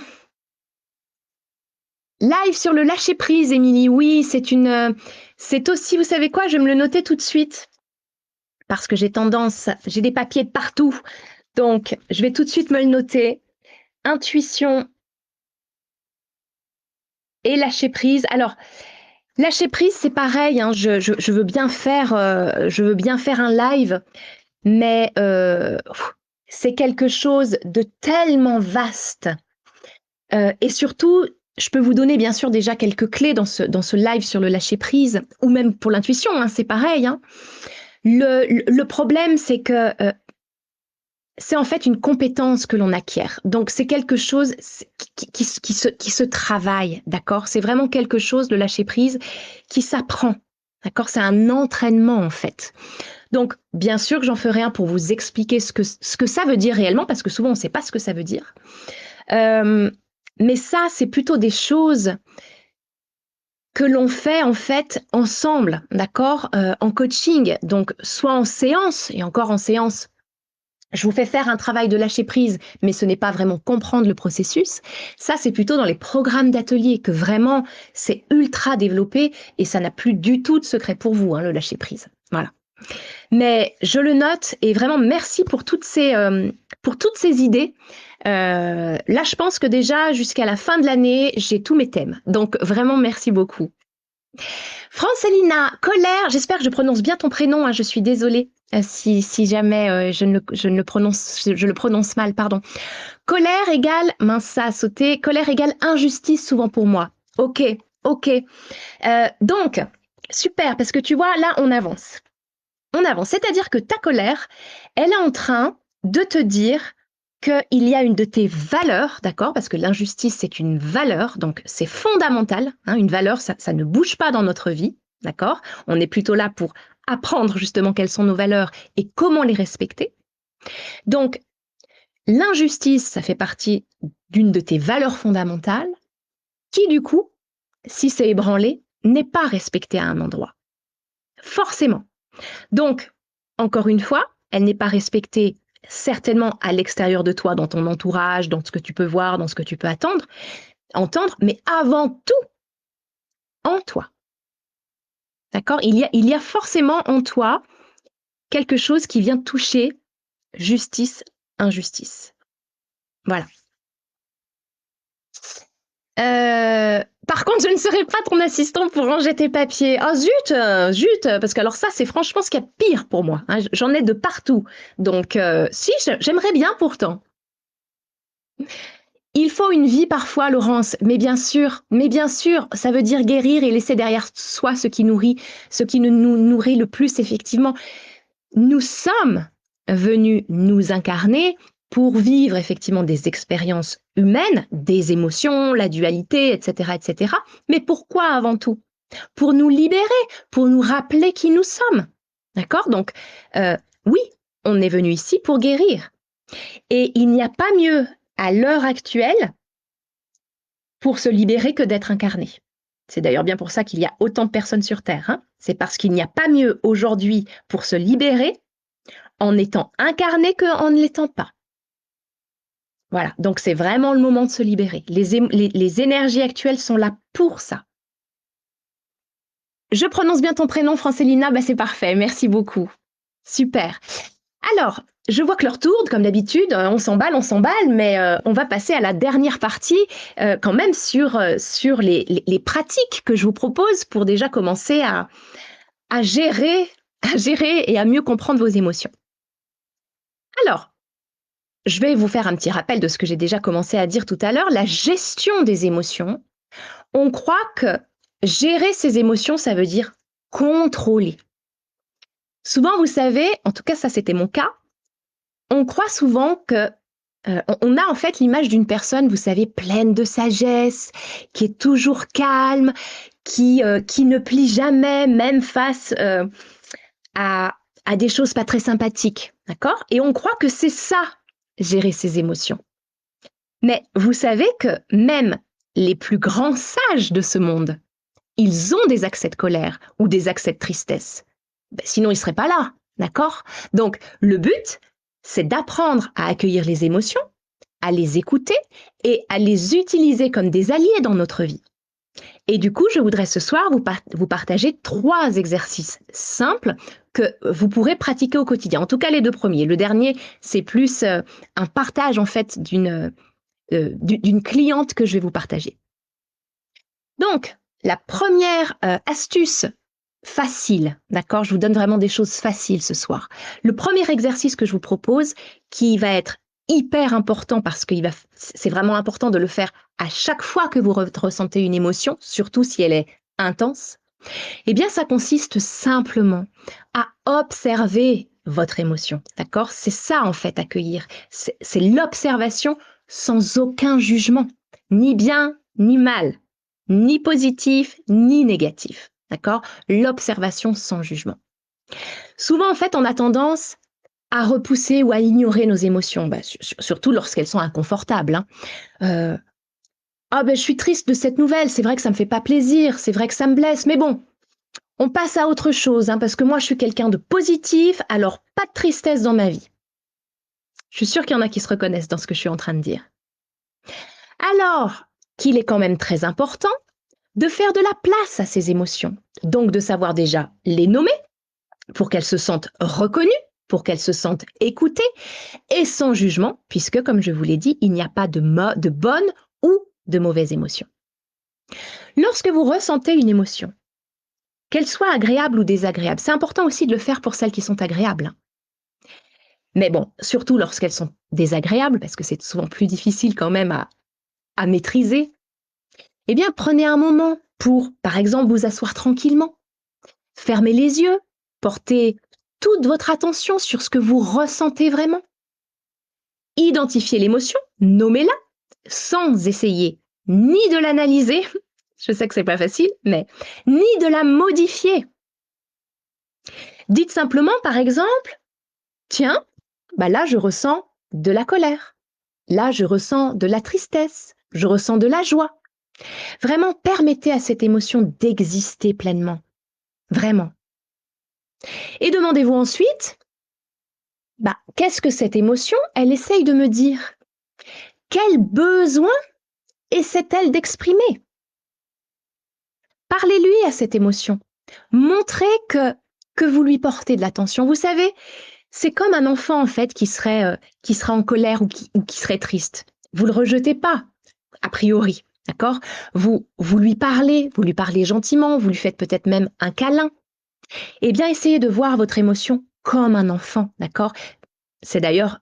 Live sur le lâcher prise, Émilie. Oui, c'est aussi, vous savez quoi, je vais me le noter tout de suite parce que j'ai des papiers de partout. Donc, je vais tout de suite me le noter. Intuition et lâcher prise. Alors, lâcher prise, c'est pareil. Hein, je veux bien faire un live, mais c'est quelque chose de tellement vaste. Et surtout, je peux vous donner bien sûr déjà quelques clés dans ce live sur le lâcher prise, ou même pour l'intuition, hein, c'est pareil. Hein. Le problème, c'est que c'est en fait une compétence que l'on acquiert. Donc c'est quelque chose qui se travaille, d'accord? C'est vraiment quelque chose, le lâcher prise, qui s'apprend. D'accord? C'est un entraînement en fait. Donc, bien sûr que j'en ferai un pour vous expliquer ce que ça veut dire réellement, parce que souvent on ne sait pas ce que ça veut dire. Mais ça, c'est plutôt des choses que l'on fait en fait ensemble, d'accord, en coaching, donc soit en séance, et encore en séance, je vous fais faire un travail de lâcher prise, mais ce n'est pas vraiment comprendre le processus. Ça, c'est plutôt dans les programmes d'atelier que vraiment c'est ultra développé et ça n'a plus du tout de secret pour vous, hein, le lâcher prise. Voilà. Mais je le note et vraiment merci pour toutes ces idées. Là, je pense que déjà jusqu'à la fin de l'année, j'ai tous mes thèmes. Donc vraiment merci beaucoup. Francélina, colère, j'espère que je prononce bien ton prénom, hein, je suis désolée si jamais je le prononce mal, pardon. Colère égale, mince ça a sauté, colère égale injustice souvent pour moi. Ok, ok. Donc, super, parce que tu vois, là on avance. On avance, c'est-à-dire que ta colère, elle est en train de te dire qu'il y a une de tes valeurs, d'accord? Parce que l'injustice, c'est une valeur, donc c'est fondamental, hein, une valeur, ça ne bouge pas dans notre vie, d'accord? On est plutôt là pour apprendre justement quelles sont nos valeurs et comment les respecter. Donc, l'injustice, ça fait partie d'une de tes valeurs fondamentales qui, du coup, si c'est ébranlé, n'est pas respectée à un endroit. Forcément. Donc, encore une fois, elle n'est pas respectée certainement à l'extérieur de toi, dans ton entourage, dans ce que tu peux voir, dans ce que tu peux entendre, mais avant tout en toi. D'accord? Il y a forcément en toi quelque chose qui vient toucher justice, injustice. Voilà. Par contre, je ne serai pas ton assistant pour ranger tes papiers. Ah zut, parce que alors ça, c'est franchement ce qu'il y a de pire pour moi, hein. J'en ai de partout. Donc, si, j'aimerais bien pourtant. Il faut une vie parfois, Laurence, mais bien sûr, ça veut dire guérir et laisser derrière soi ce qui nous nourrit le plus, effectivement. Nous sommes venus nous incarner pour vivre effectivement des expériences humaines, des émotions, la dualité, etc., etc. Mais pourquoi avant tout? Pour nous libérer, pour nous rappeler qui nous sommes. D'accord? Donc, oui, on est venu ici pour guérir. Et il n'y a pas mieux à l'heure actuelle pour se libérer que d'être incarné. C'est d'ailleurs bien pour ça qu'il y a autant de personnes sur Terre, hein. C'est parce qu'il n'y a pas mieux aujourd'hui pour se libérer en étant incarné qu'en ne l'étant pas. Voilà, donc c'est vraiment le moment de se libérer. Les énergies actuelles sont là pour ça. Je prononce bien ton prénom, Francélina, bah c'est parfait, merci beaucoup. Super. Alors, je vois que l'heure tourne, comme d'habitude, on s'emballe, mais on va passer à la dernière partie, quand même sur les pratiques que je vous propose pour déjà commencer à gérer et à mieux comprendre vos émotions. Alors, je vais vous faire un petit rappel de ce que j'ai déjà commencé à dire tout à l'heure. La gestion des émotions, on croit que gérer ses émotions, ça veut dire contrôler. Souvent, vous savez, en tout cas ça c'était mon cas, on croit souvent que on a en fait l'image d'une personne, vous savez, pleine de sagesse, qui est toujours calme, qui ne plie jamais, même face à, à des choses pas très sympathiques, d'accord? Et on croit que c'est ça, gérer ses émotions. Mais vous savez que même les plus grands sages de ce monde, ils ont des accès de colère ou des accès de tristesse. Ben, sinon, ils ne seraient pas là, d'accord? Donc, le but, c'est d'apprendre à accueillir les émotions, à les écouter et à les utiliser comme des alliés dans notre vie. Et du coup, je voudrais ce soir vous partager 3 exercices simples que vous pourrez pratiquer au quotidien. En tout cas, les 2 premiers. Le dernier, c'est plus un partage en fait d'une cliente que je vais vous partager. Donc, la première astuce facile, d'accord? Je vous donne vraiment des choses faciles ce soir. Le premier exercice que je vous propose, qui va être hyper important parce que c'est vraiment important de le faire à chaque fois que vous ressentez une émotion, surtout si elle est intense, eh bien, ça consiste simplement à observer votre émotion, d'accord? C'est ça, en fait, accueillir. C'est l'observation sans aucun jugement, ni bien, ni mal, ni positif, ni négatif, d'accord? L'observation sans jugement. Souvent, en fait, on a tendance à repousser ou à ignorer nos émotions, surtout lorsqu'elles sont inconfortables, hein. Ah ben, je suis triste de cette nouvelle, c'est vrai que ça me fait pas plaisir, c'est vrai que ça me blesse, mais bon, on passe à autre chose, hein, parce que moi, je suis quelqu'un de positif, alors pas de tristesse dans ma vie. Je suis sûre qu'il y en a qui se reconnaissent dans ce que je suis en train de dire. Alors qu'il est quand même très important de faire de la place à ces émotions, donc de savoir déjà les nommer pour qu'elles se sentent reconnues, pour qu'elles se sentent écoutées et sans jugement, puisque, comme je vous l'ai dit, il n'y a pas de bonne ou de mauvaise émotion. Lorsque vous ressentez une émotion, qu'elle soit agréable ou désagréable, c'est important aussi de le faire pour celles qui sont agréables. Mais bon, surtout lorsqu'elles sont désagréables, parce que c'est souvent plus difficile quand même à maîtriser, eh bien, prenez un moment pour, par exemple, vous asseoir tranquillement, fermez les yeux, portez toute votre attention sur ce que vous ressentez vraiment. identifier l'émotion, nommez-la, sans essayer ni de l'analyser, je sais que c'est pas facile, mais ni de la modifier. Dites simplement, par exemple, tiens, bah là, je ressens de la colère. Là, je ressens de la tristesse. Je ressens de la joie. Vraiment, permettez à cette émotion d'exister pleinement. Vraiment. Et demandez-vous ensuite, bah, qu'est-ce que cette émotion, elle essaye de me dire? Quel besoin essaie-t-elle d'exprimer? Parlez-lui à cette émotion. Montrez que vous lui portez de l'attention. Vous savez, c'est comme un enfant en fait qui serait en colère ou qui serait triste. Vous le rejetez pas, a priori, d'accord? Vous lui parlez gentiment, vous lui faites peut-être même un câlin. Eh bien, essayez de voir votre émotion comme un enfant, d'accord? C'est d'ailleurs,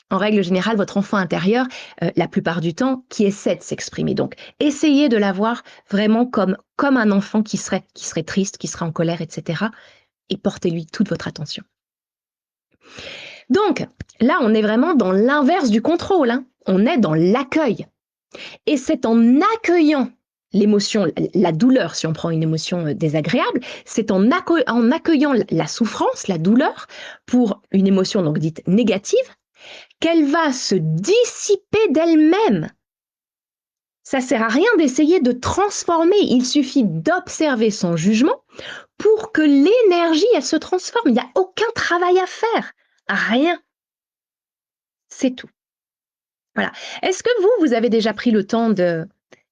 en règle générale, votre enfant intérieur, la plupart du temps, qui essaie de s'exprimer. Donc, essayez de la voir vraiment comme un enfant qui serait triste, qui serait en colère, etc. Et portez-lui toute votre attention. Donc, là, on est vraiment dans l'inverse du contrôle, hein. On est dans l'accueil. Et c'est en accueillant l'émotion, la douleur, si on prend une émotion désagréable, c'est en accueillant la souffrance, la douleur, pour une émotion donc dite négative, qu'elle va se dissiper d'elle-même. Ça sert à rien d'essayer de transformer, il suffit d'observer son jugement pour que l'énergie, elle se transforme. Il n'y a aucun travail à faire, rien. C'est tout. Voilà. Est-ce que vous avez déjà pris le temps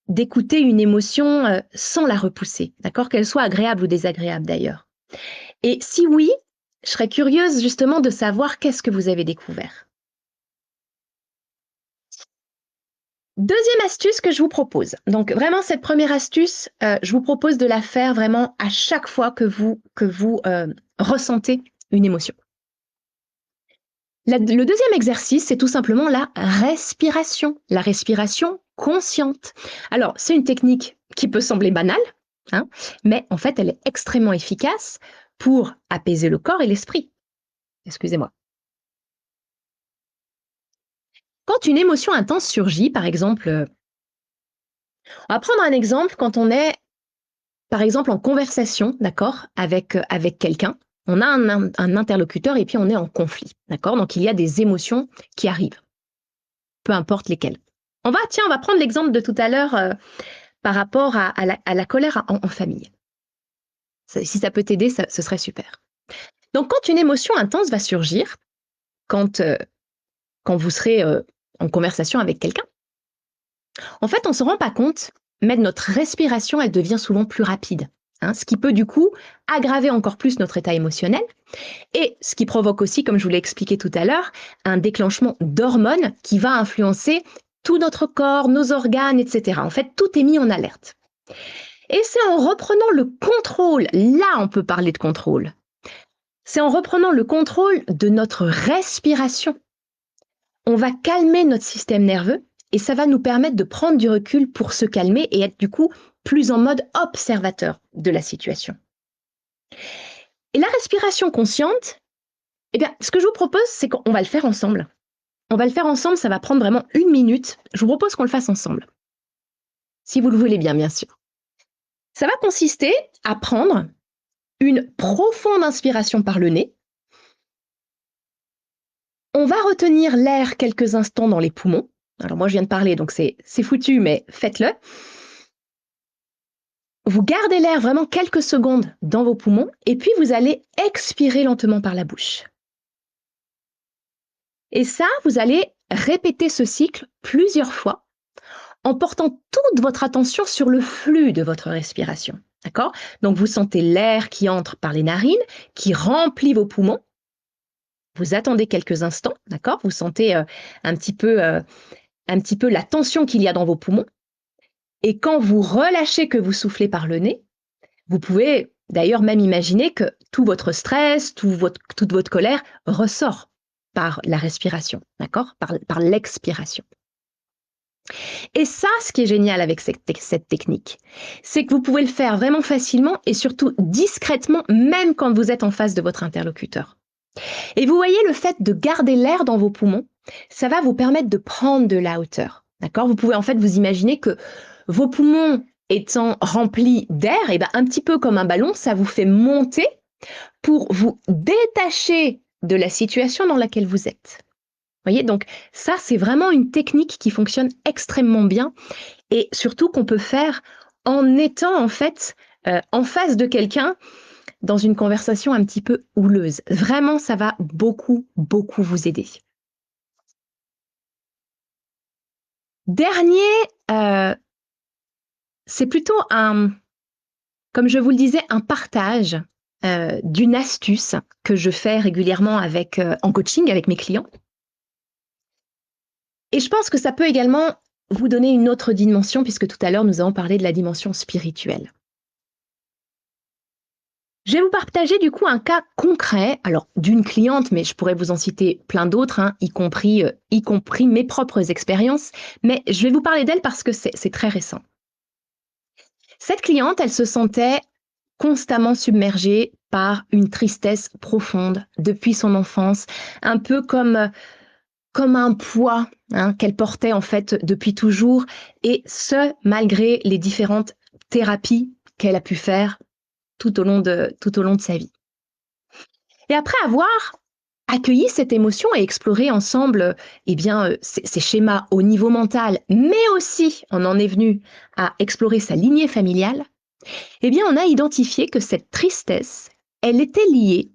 d'écouter une émotion sans la repousser, d'accord? Qu'elle soit agréable ou désagréable d'ailleurs. Et si oui, je serais curieuse justement de savoir qu'est-ce que vous avez découvert. Deuxième astuce que je vous propose. Donc vraiment cette première astuce, je vous propose de la faire vraiment à chaque fois que vous ressentez une émotion. Le deuxième exercice, c'est tout simplement la respiration consciente. Alors, c'est une technique qui peut sembler banale, hein, mais en fait, elle est extrêmement efficace pour apaiser le corps et l'esprit. Excusez-moi. Quand une émotion intense surgit, par exemple, on va prendre un exemple quand on est, par exemple, en conversation, d'accord, avec quelqu'un. On a un interlocuteur et puis on est en conflit, d'accord? Donc, il y a des émotions qui arrivent, peu importe lesquelles. On va prendre l'exemple de tout à l'heure par rapport à la colère en famille. Si ça peut t'aider, ce serait super. Donc, quand une émotion intense va surgir, quand vous serez en conversation avec quelqu'un, en fait, on ne se rend pas compte, mais notre respiration, elle devient souvent plus rapide. Hein, ce qui peut du coup aggraver encore plus notre état émotionnel et ce qui provoque aussi, comme je vous l'ai expliqué tout à l'heure, un déclenchement d'hormones qui va influencer tout notre corps, nos organes, etc. En fait, tout est mis en alerte. Et c'est en reprenant le contrôle, là on peut parler de contrôle, c'est en reprenant le contrôle de notre respiration. On va calmer notre système nerveux et ça va nous permettre de prendre du recul pour se calmer et être du coup plus en mode observateur de la situation. Et la respiration consciente, eh bien, ce que je vous propose, c'est qu'on va le faire ensemble. On va le faire ensemble, ça va prendre vraiment 1 minute. Je vous propose qu'on le fasse ensemble. Si vous le voulez bien, bien sûr. Ça va consister à prendre une profonde inspiration par le nez. On va retenir l'air quelques instants dans les poumons. Alors moi, je viens de parler, donc c'est foutu, mais faites-le. Vous gardez l'air vraiment quelques secondes dans vos poumons et puis vous allez expirer lentement par la bouche. Et ça, vous allez répéter ce cycle plusieurs fois en portant toute votre attention sur le flux de votre respiration. D'accord? Donc vous sentez l'air qui entre par les narines, qui remplit vos poumons. Vous attendez quelques instants, d'accord? Vous sentez un petit peu la tension qu'il y a dans vos poumons. Et quand vous relâchez, que vous soufflez par le nez, vous pouvez d'ailleurs même imaginer que tout votre stress, toute votre colère ressort par la respiration, d'accord? Par l'expiration. Et ça, ce qui est génial avec cette technique, c'est que vous pouvez le faire vraiment facilement et surtout discrètement, même quand vous êtes en face de votre interlocuteur. Et vous voyez, le fait de garder l'air dans vos poumons, ça va vous permettre de prendre de la hauteur. D'accord? Vous pouvez en fait vous imaginer que vos poumons étant remplis d'air, et ben, un petit peu comme un ballon, ça vous fait monter pour vous détacher de la situation dans laquelle vous êtes. Vous voyez, donc ça, c'est vraiment une technique qui fonctionne extrêmement bien et surtout qu'on peut faire en étant en fait en face de quelqu'un dans une conversation un petit peu houleuse. Vraiment, ça va beaucoup, beaucoup vous aider. Dernier, euh, c'est plutôt comme je vous le disais, un partage d'une astuce que je fais régulièrement en coaching avec mes clients. Et je pense que ça peut également vous donner une autre dimension, puisque tout à l'heure, nous avons parlé de la dimension spirituelle. Je vais vous partager du coup un cas concret, alors d'une cliente, mais je pourrais vous en citer plein d'autres, hein, y compris mes propres expériences, mais je vais vous parler d'elle parce que c'est très récent. Cette cliente, elle se sentait constamment submergée par une tristesse profonde depuis son enfance, un peu comme un poids hein, qu'elle portait en fait depuis toujours, et ce, malgré les différentes thérapies qu'elle a pu faire tout au long de sa vie. Et après avoir accueilli cette émotion et exploré ensemble ces schémas au niveau mental, mais aussi on en est venu à explorer sa lignée familiale, on a identifié que cette tristesse, elle était liée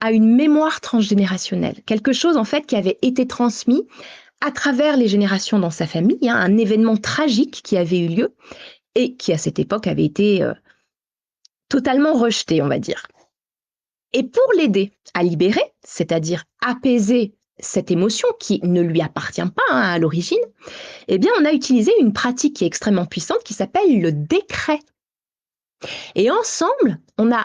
à une mémoire transgénérationnelle, quelque chose en fait qui avait été transmis à travers les générations dans sa famille, hein, un événement tragique qui avait eu lieu et qui à cette époque avait été totalement rejeté, on va dire. Et pour l'aider à libérer, c'est-à-dire apaiser cette émotion qui ne lui appartient pas hein, à l'origine, on a utilisé une pratique qui est extrêmement puissante qui s'appelle le décret. Et ensemble, on a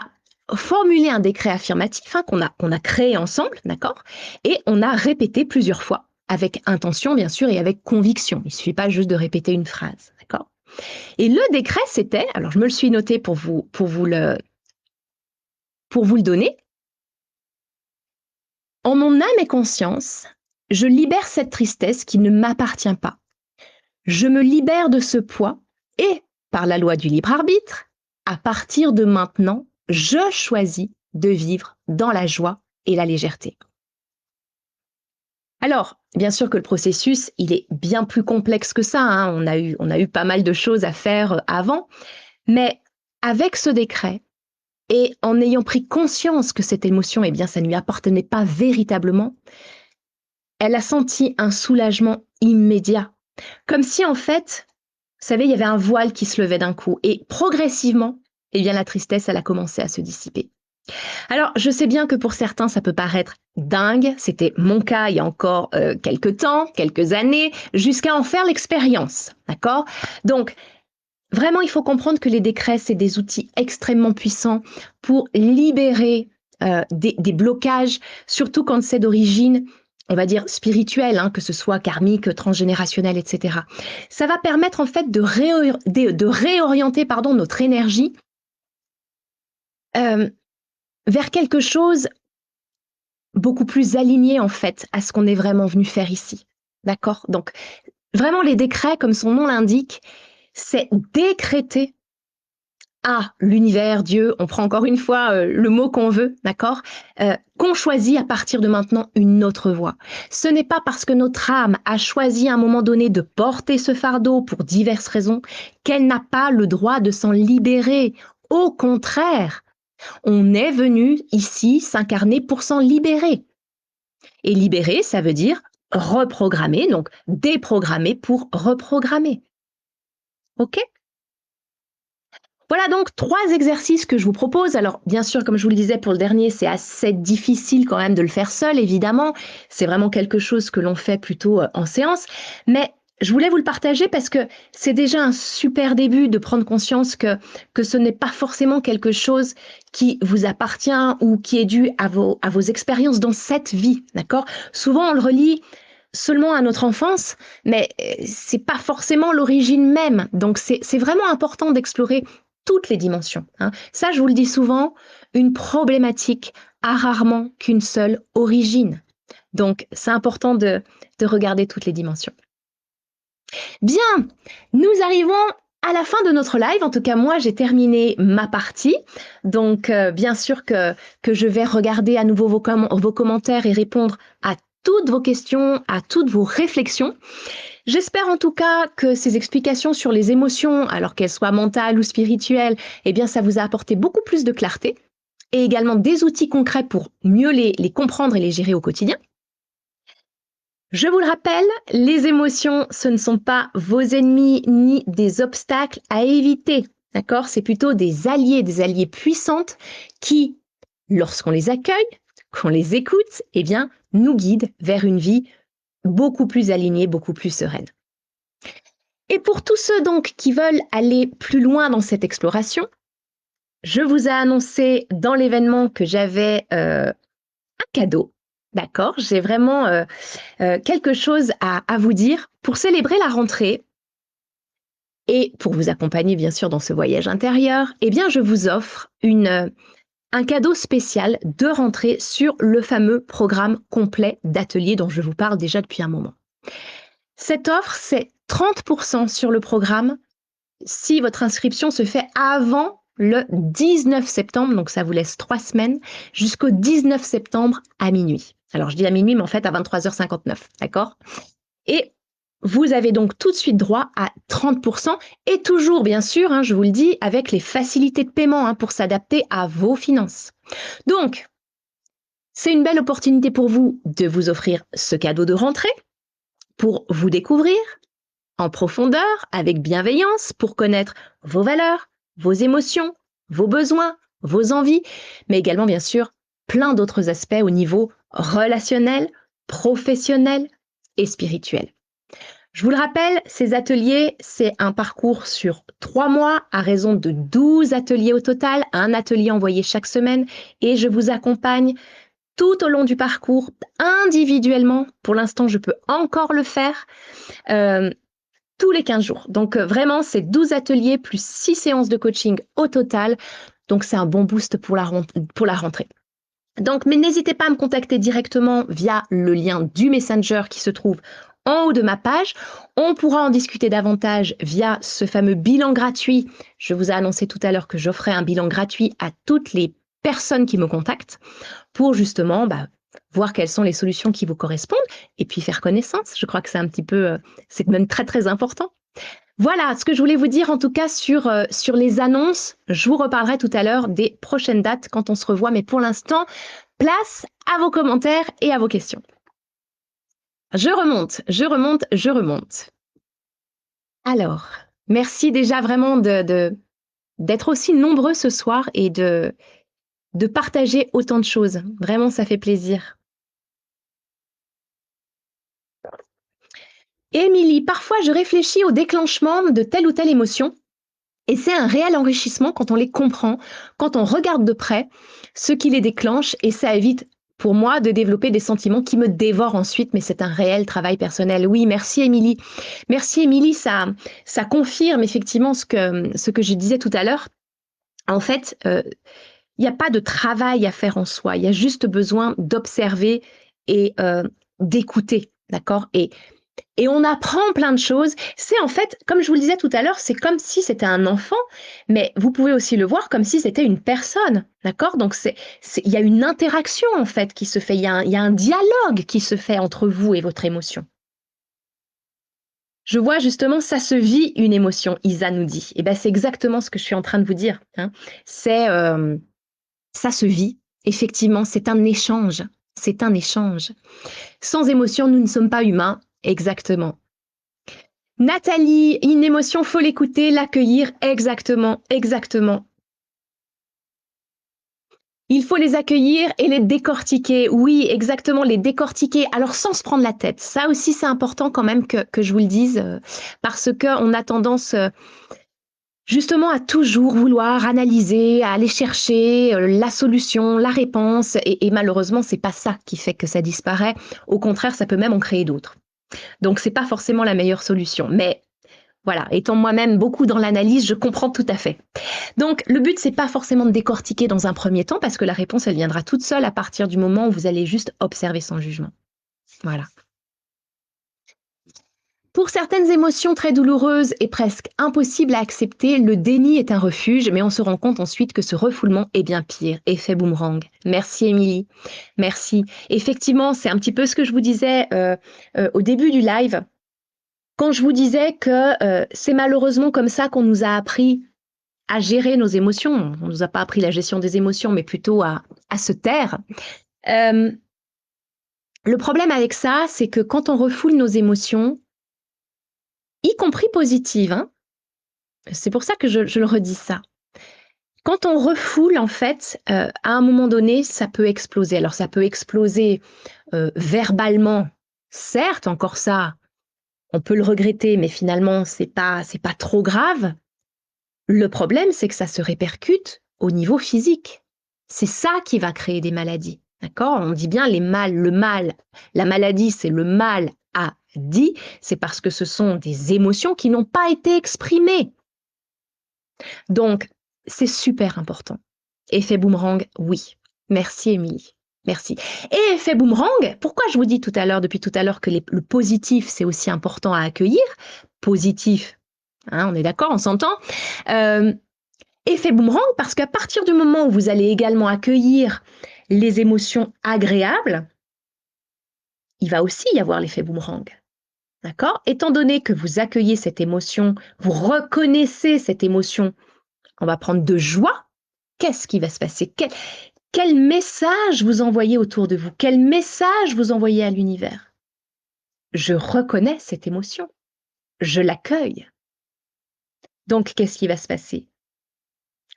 formulé un décret affirmatif hein, qu'on a créé ensemble, d'accord? Et on a répété plusieurs fois, avec intention bien sûr et avec conviction. Il ne suffit pas juste de répéter une phrase, d'accord? Et le décret, c'était, alors je me le suis noté pour vous le donner, en mon âme et conscience, je libère cette tristesse qui ne m'appartient pas. Je me libère de ce poids et, par la loi du libre arbitre, à partir de maintenant, je choisis de vivre dans la joie et la légèreté. Alors, bien sûr que le processus, il est bien plus complexe que ça. Hein. On a eu pas mal de choses à faire avant. Mais avec ce décret, et en ayant pris conscience que cette émotion, ça ne lui appartenait pas véritablement, elle a senti un soulagement immédiat. Comme si, en fait, vous savez, il y avait un voile qui se levait d'un coup. Et progressivement, la tristesse, elle a commencé à se dissiper. Alors, je sais bien que pour certains, ça peut paraître dingue. C'était mon cas il y a encore quelques temps, quelques années, jusqu'à en faire l'expérience. D'accord? Donc, vraiment, il faut comprendre que les décrets, c'est des outils extrêmement puissants pour libérer des blocages, surtout quand c'est d'origine, on va dire, spirituelle, hein, que ce soit karmique, transgénérationnelle, etc. Ça va permettre en fait de réorienter pardon, notre énergie euh, vers quelque chose beaucoup plus aligné en fait à ce qu'on est vraiment venu faire ici. D'accord? Donc, vraiment, les décrets, comme son nom l'indique, c'est décréter à l'univers, Dieu, on prend encore une fois le mot qu'on veut, d'accord, qu'on choisit à partir de maintenant une autre voie. Ce n'est pas parce que notre âme a choisi à un moment donné de porter ce fardeau pour diverses raisons qu'elle n'a pas le droit de s'en libérer. Au contraire, on est venu ici s'incarner pour s'en libérer. Et libérer, ça veut dire reprogrammer, donc déprogrammer pour reprogrammer. OK? Voilà donc 3 exercices que je vous propose. Alors bien sûr, comme je vous le disais pour le dernier, c'est assez difficile quand même de le faire seul, évidemment. C'est vraiment quelque chose que l'on fait plutôt en séance. Mais je voulais vous le partager parce que c'est déjà un super début de prendre conscience que ce n'est pas forcément quelque chose qui vous appartient ou qui est dû à vos expériences dans cette vie, d'accord? Souvent, on le relie seulement à notre enfance, mais c'est pas forcément l'origine même. Donc c'est vraiment important d'explorer toutes les dimensions. Hein. Ça, je vous le dis souvent, une problématique a rarement qu'une seule origine. Donc, c'est important de regarder toutes les dimensions. Bien, nous arrivons à la fin de notre live. En tout cas, moi, j'ai terminé ma partie. Donc, bien sûr que je vais regarder à nouveau vos commentaires et répondre à toutes vos questions, à toutes vos réflexions. J'espère en tout cas que ces explications sur les émotions, alors qu'elles soient mentales ou spirituelles, eh bien, ça vous a apporté beaucoup plus de clarté et également des outils concrets pour mieux les comprendre et les gérer au quotidien. Je vous le rappelle, les émotions, ce ne sont pas vos ennemis ni des obstacles à éviter. D'accord? C'est plutôt des alliés puissantes qui, lorsqu'on les accueille, qu'on les écoute, eh bien, nous guident vers une vie beaucoup plus alignée, beaucoup plus sereine. Et pour tous ceux donc qui veulent aller plus loin dans cette exploration, je vous ai annoncé dans l'événement que j'avais un cadeau. D'accord? J'ai vraiment quelque chose à vous dire pour célébrer la rentrée et pour vous accompagner bien sûr dans ce voyage intérieur. Eh bien, je vous offre un cadeau spécial de rentrée sur le fameux programme complet d'atelier dont je vous parle déjà depuis un moment. Cette offre, c'est 30% sur le programme si votre inscription se fait avant le 19 septembre, donc ça vous laisse 3 semaines, jusqu'au 19 septembre à minuit. Alors je dis à minuit, mais en fait à 23h59, d'accord? Et vous avez donc tout de suite droit à 30% et toujours, bien sûr, hein, je vous le dis, avec les facilités de paiement pour s'adapter à vos finances. Donc, c'est une belle opportunité pour vous de vous offrir ce cadeau de rentrée pour vous découvrir en profondeur, avec bienveillance, pour connaître vos valeurs, vos émotions, vos besoins, vos envies, mais également, bien sûr, plein d'autres aspects au niveau relationnel, professionnel et spirituel. Je vous le rappelle, ces ateliers, c'est un parcours sur 3 mois à raison de 12 ateliers au total, un atelier envoyé chaque semaine et je vous accompagne tout au long du parcours individuellement. Pour l'instant, je peux encore le faire tous les 15 jours. Donc vraiment, c'est 12 ateliers plus 6 séances de coaching au total. Donc c'est un bon boost pour la rentrée. Donc, mais n'hésitez pas à me contacter directement via le lien du Messenger qui se trouve en haut de ma page. On pourra en discuter davantage via ce fameux bilan gratuit. Je vous ai annoncé tout à l'heure que j'offrais un bilan gratuit à toutes les personnes qui me contactent pour justement voir quelles sont les solutions qui vous correspondent et puis faire connaissance. Je crois que c'est un petit peu, c'est même très très important. Voilà ce que je voulais vous dire en tout cas sur les annonces. Je vous reparlerai tout à l'heure des prochaines dates quand on se revoit, mais pour l'instant, place à vos commentaires et à vos questions. Je remonte. Alors, merci déjà vraiment d'être aussi nombreux ce soir et de partager autant de choses. Vraiment, ça fait plaisir. Émilie, parfois je réfléchis au déclenchement de telle ou telle émotion. Et c'est un réel enrichissement quand on les comprend, quand on regarde de près ce qui les déclenche et ça évite pour moi de développer des sentiments qui me dévorent ensuite, mais c'est un réel travail personnel. Oui, merci Émilie. Merci Émilie, ça confirme effectivement ce que je disais tout à l'heure. En fait, il n'y a pas de travail à faire en soi, il y a juste besoin d'observer et d'écouter, d'accord? Et on apprend plein de choses. C'est en fait, comme je vous le disais tout à l'heure, c'est comme si c'était un enfant, mais vous pouvez aussi le voir comme si c'était une personne, d'accord? Donc il y a une interaction en fait qui se fait, il y a un dialogue qui se fait entre vous et votre émotion. Je vois justement, ça se vit une émotion, Isa nous dit. Et ben c'est exactement ce que je suis en train de vous dire. C'est ça se vit. Effectivement, c'est un échange. C'est un échange. Sans émotion, nous ne sommes pas humains. Exactement. Nathalie, une émotion, faut l'écouter, l'accueillir. Exactement, exactement. Il faut les accueillir et les décortiquer. Oui, exactement, les décortiquer. Alors sans se prendre la tête. Ça aussi, c'est important quand même que je vous le dise, parce qu'on a tendance justement à toujours vouloir analyser, à aller chercher la solution, la réponse. Et malheureusement, c'est pas ça qui fait que ça disparaît. Au contraire, ça peut même en créer d'autres. Donc, c'est pas forcément la meilleure solution. Mais voilà, étant moi-même beaucoup dans l'analyse, je comprends tout à fait. Donc, le but, c'est pas forcément de décortiquer dans un premier temps, parce que la réponse, elle viendra toute seule à partir du moment où vous allez juste observer sans jugement. Voilà. Pour certaines émotions très douloureuses et presque impossibles à accepter, le déni est un refuge, mais on se rend compte ensuite que ce refoulement est bien pire. Effet boomerang. Merci Émilie. Merci. Effectivement, c'est un petit peu ce que je vous disais au début du live. Quand je vous disais que c'est malheureusement comme ça qu'on nous a appris à gérer nos émotions. On ne nous a pas appris la gestion des émotions, mais plutôt à se taire. Euh, le problème avec ça, c'est que quand on refoule nos émotions, y compris positives, hein, c'est pour ça que je le redis ça. Quand on refoule, en fait, à un moment donné, ça peut exploser. Alors, ça peut exploser verbalement, certes, encore ça, on peut le regretter, mais finalement, c'est pas trop grave. Le problème, c'est que ça se répercute au niveau physique. C'est ça qui va créer des maladies. D'accord? On dit bien le mal, la maladie, c'est le mal à dit, c'est parce que ce sont des émotions qui n'ont pas été exprimées. Donc, c'est super important. Effet boomerang, oui. Merci, Émilie. Merci. Et effet boomerang, pourquoi je vous dis depuis tout à l'heure que le positif, c'est aussi important à accueillir? Positif, hein, on est d'accord, on s'entend? Effet boomerang, parce qu'à partir du moment où vous allez également accueillir les émotions agréables, il va aussi y avoir l'effet boomerang. D'accord? Étant donné que vous accueillez cette émotion, vous reconnaissez cette émotion, on va prendre de joie, qu'est-ce qui va se passer? Quel message vous envoyez autour de vous? Quel message vous envoyez à l'univers? Je reconnais cette émotion, je l'accueille. Donc, qu'est-ce qui va se passer?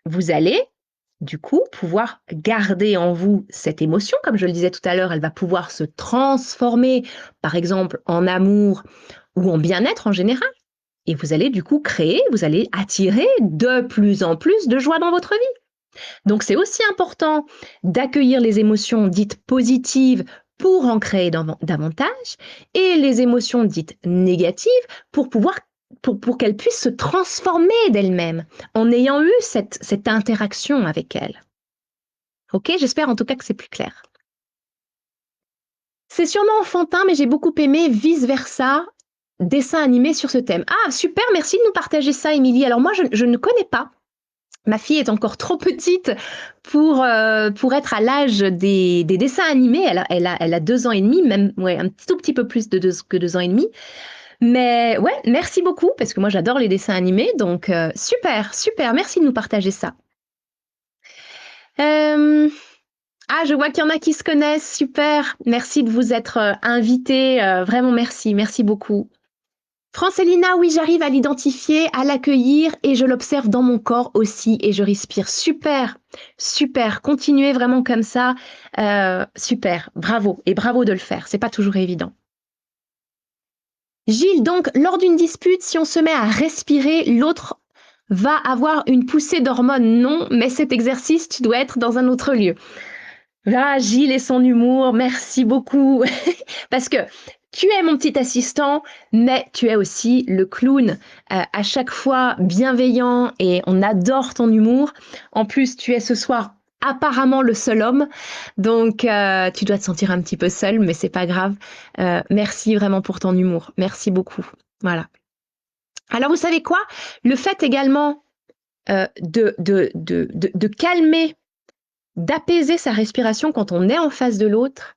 Vous allez, du coup, pouvoir garder en vous cette émotion. Comme je le disais tout à l'heure, elle va pouvoir se transformer, par exemple, en amour ou en bien-être en général. Et vous allez, du coup, vous allez attirer de plus en plus de joie dans votre vie. Donc, c'est aussi important d'accueillir les émotions dites positives pour en créer davantage et les émotions dites négatives pour qu'elles puissent se transformer d'elles-mêmes en ayant eu cette interaction avec elles. Ok, j'espère en tout cas que c'est plus clair. C'est sûrement enfantin, mais j'ai beaucoup aimé Vice Versa, dessin animé sur ce thème. Ah, super, merci de nous partager ça, Émilie. Alors moi, je ne connais pas. Ma fille est encore trop petite pour être à l'âge des dessins animés. Elle a 2 ans et demi, même ouais, un tout petit peu plus que 2 ans et demi. Mais ouais, merci beaucoup, parce que moi j'adore les dessins animés. Donc super, super, merci de nous partager ça. Ah, je vois qu'il y en a qui se connaissent, super. Merci de vous être invités, vraiment merci, merci beaucoup. Francélina, oui, j'arrive à l'identifier, à l'accueillir et je l'observe dans mon corps aussi et je respire. Super, super. Continuez vraiment comme ça. Super, bravo et bravo de le faire. C'est pas toujours évident. Gilles, donc, lors d'une dispute, si on se met à respirer, l'autre va avoir une poussée d'hormones. Non, mais cet exercice, tu dois être dans un autre lieu. Là, Gilles et son humour, merci beaucoup. Parce que tu es mon petit assistant, mais tu es aussi le clown, à chaque fois bienveillant et on adore ton humour. En plus, tu es ce soir apparemment le seul homme, donc tu dois te sentir un petit peu seul, mais c'est pas grave. Merci vraiment pour ton humour, merci beaucoup. Voilà. Alors vous savez quoi? Le fait également de calmer, d'apaiser sa respiration quand on est en face de l'autre,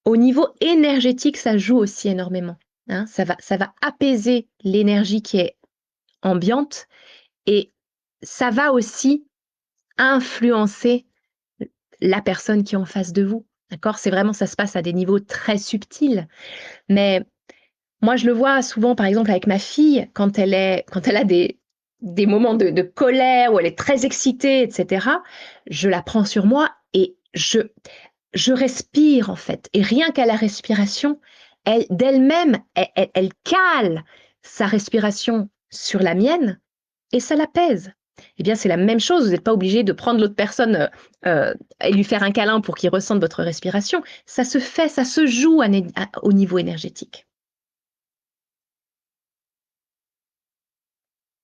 au niveau énergétique, ça joue aussi énormément, hein. Ça va apaiser l'énergie qui est ambiante et ça va aussi influencer la personne qui est en face de vous, d'accord? C'est vraiment ça se passe à des niveaux très subtils, mais moi, je le vois souvent, par exemple, avec ma fille, quand elle a des moments de colère, où elle est très excitée, et cetera, je la prends sur moi et je respire en fait. Et rien qu'à la respiration, d'elle-même, elle cale sa respiration sur la mienne et ça l'apaise. Eh bien, c'est la même chose. Vous n'êtes pas obligé de prendre l'autre personne et lui faire un câlin pour qu'il ressente votre respiration. Ça se fait, ça se joue au niveau énergétique.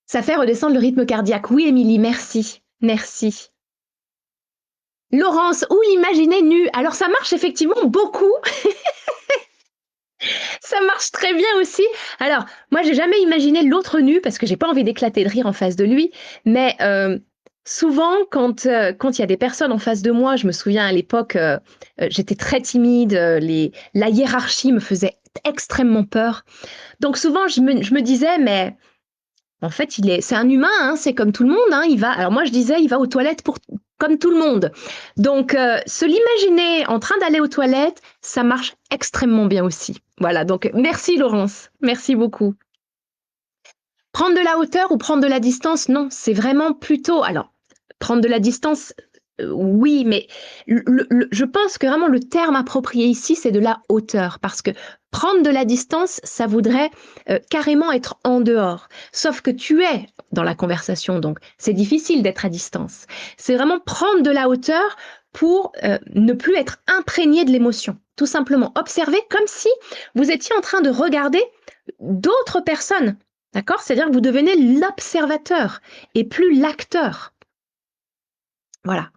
Ça fait redescendre le rythme cardiaque. Oui, Émilie, merci. Merci. Laurence, ou l'imaginer nu. Alors, ça marche effectivement beaucoup. ça marche très bien aussi. Alors, moi, j'ai jamais imaginé l'autre nu parce que j'ai pas envie d'éclater de rire en face de lui. Mais souvent, quand il y a des personnes en face de moi, je me souviens à l'époque, j'étais très timide, la hiérarchie me faisait extrêmement peur. Donc souvent, je me disais, mais en fait, c'est un humain, hein, c'est comme tout le monde. Hein, alors moi, je disais, il va aux toilettes comme tout le monde. Donc, se l'imaginer en train d'aller aux toilettes, ça marche extrêmement bien aussi. Voilà, donc merci Laurence, merci beaucoup. Prendre de la hauteur ou prendre de la distance, non, c'est vraiment plutôt. Alors, prendre de la distance, oui, mais je pense que vraiment le terme approprié ici, c'est de la hauteur, parce que prendre de la distance, ça voudrait carrément être en dehors. Sauf que tu es dans la conversation, donc c'est difficile d'être à distance. C'est vraiment prendre de la hauteur pour ne plus être imprégné de l'émotion. Tout simplement observer comme si vous étiez en train de regarder d'autres personnes. D'accord? C'est-à-dire que vous devenez l'observateur et plus l'acteur. Voilà.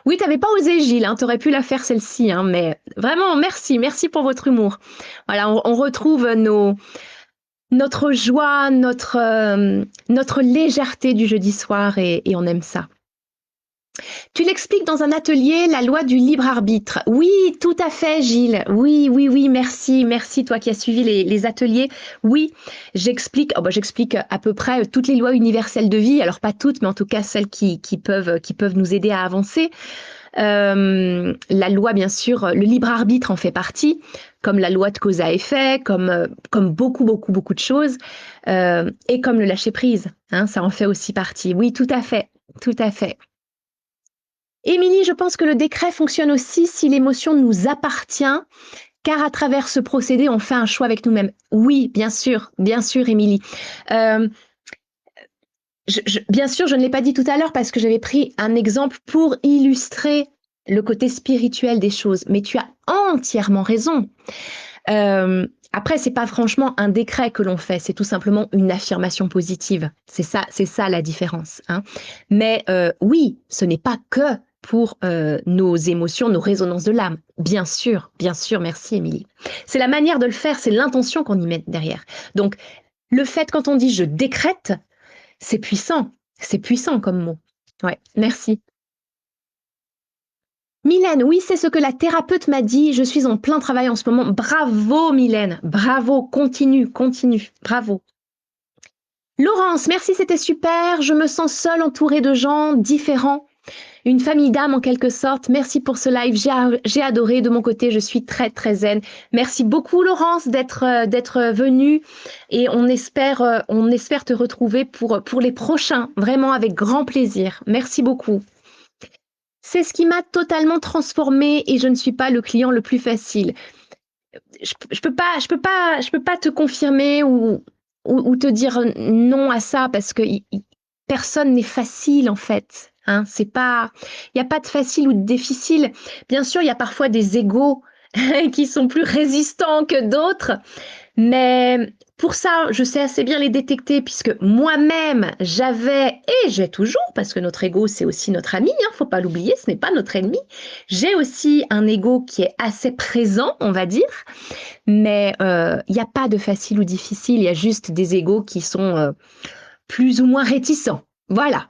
Oui, tu n'avais pas osé, Gilles, hein, tu aurais pu la faire celle-ci, hein, mais vraiment, merci pour votre humour. Voilà, on retrouve notre joie, notre légèreté du jeudi soir et on aime ça. Tu l'expliques dans un atelier, la loi du libre arbitre. Oui, tout à fait, Gilles. Oui, merci toi qui as suivi les ateliers. Oui, j'explique à peu près toutes les lois universelles de vie. Alors pas toutes, mais en tout cas celles qui peuvent nous aider à avancer. La loi, bien sûr, le libre arbitre en fait partie, comme la loi de cause à effet, comme beaucoup de choses, et comme le lâcher prise, hein, ça en fait aussi partie. Oui, tout à fait. Émilie, je pense que le décret fonctionne aussi si l'émotion nous appartient, car à travers ce procédé, on fait un choix avec nous-mêmes. Oui, bien sûr, Émilie. Bien sûr, je ne l'ai pas dit tout à l'heure parce que j'avais pris un exemple pour illustrer le côté spirituel des choses, mais tu as entièrement raison. Après, c'est pas franchement un décret que l'on fait, c'est tout simplement une affirmation positive. C'est ça la différence. Hein. Mais oui, ce n'est pas que pour nos émotions, nos résonances de l'âme. Bien sûr, merci Émilie. C'est la manière de le faire, c'est l'intention qu'on y met derrière. Donc, le fait quand on dit je décrète, c'est puissant comme mot. Ouais, merci. Mylène, oui, c'est ce que la thérapeute m'a dit. Je suis en plein travail en ce moment. Bravo, Mylène. Bravo. Continue. Bravo. Laurence, merci, c'était super. Je me sens seule, entourée de gens différents. Une famille d'âmes en quelque sorte. Merci pour ce live. J'ai adoré. De mon côté, je suis très, très zen. Merci beaucoup, Laurence, d'être venue. Et on espère te retrouver pour les prochains. Vraiment avec grand plaisir. Merci beaucoup. C'est ce qui m'a totalement transformée et je ne suis pas le client le plus facile. Je peux pas te confirmer ou te dire non à ça parce que personne n'est facile en fait. Hein, il n'y a pas de facile ou de difficile. Bien sûr, il y a parfois des égos qui sont plus résistants que d'autres, mais pour ça, je sais assez bien les détecter puisque moi-même, j'avais et j'ai toujours, parce que notre ego, c'est aussi notre ami, hein, faut pas l'oublier, ce n'est pas notre ennemi. J'ai aussi un ego qui est assez présent, on va dire, mais il n'y a pas de facile ou difficile, il y a juste des égos qui sont plus ou moins réticents. Voilà.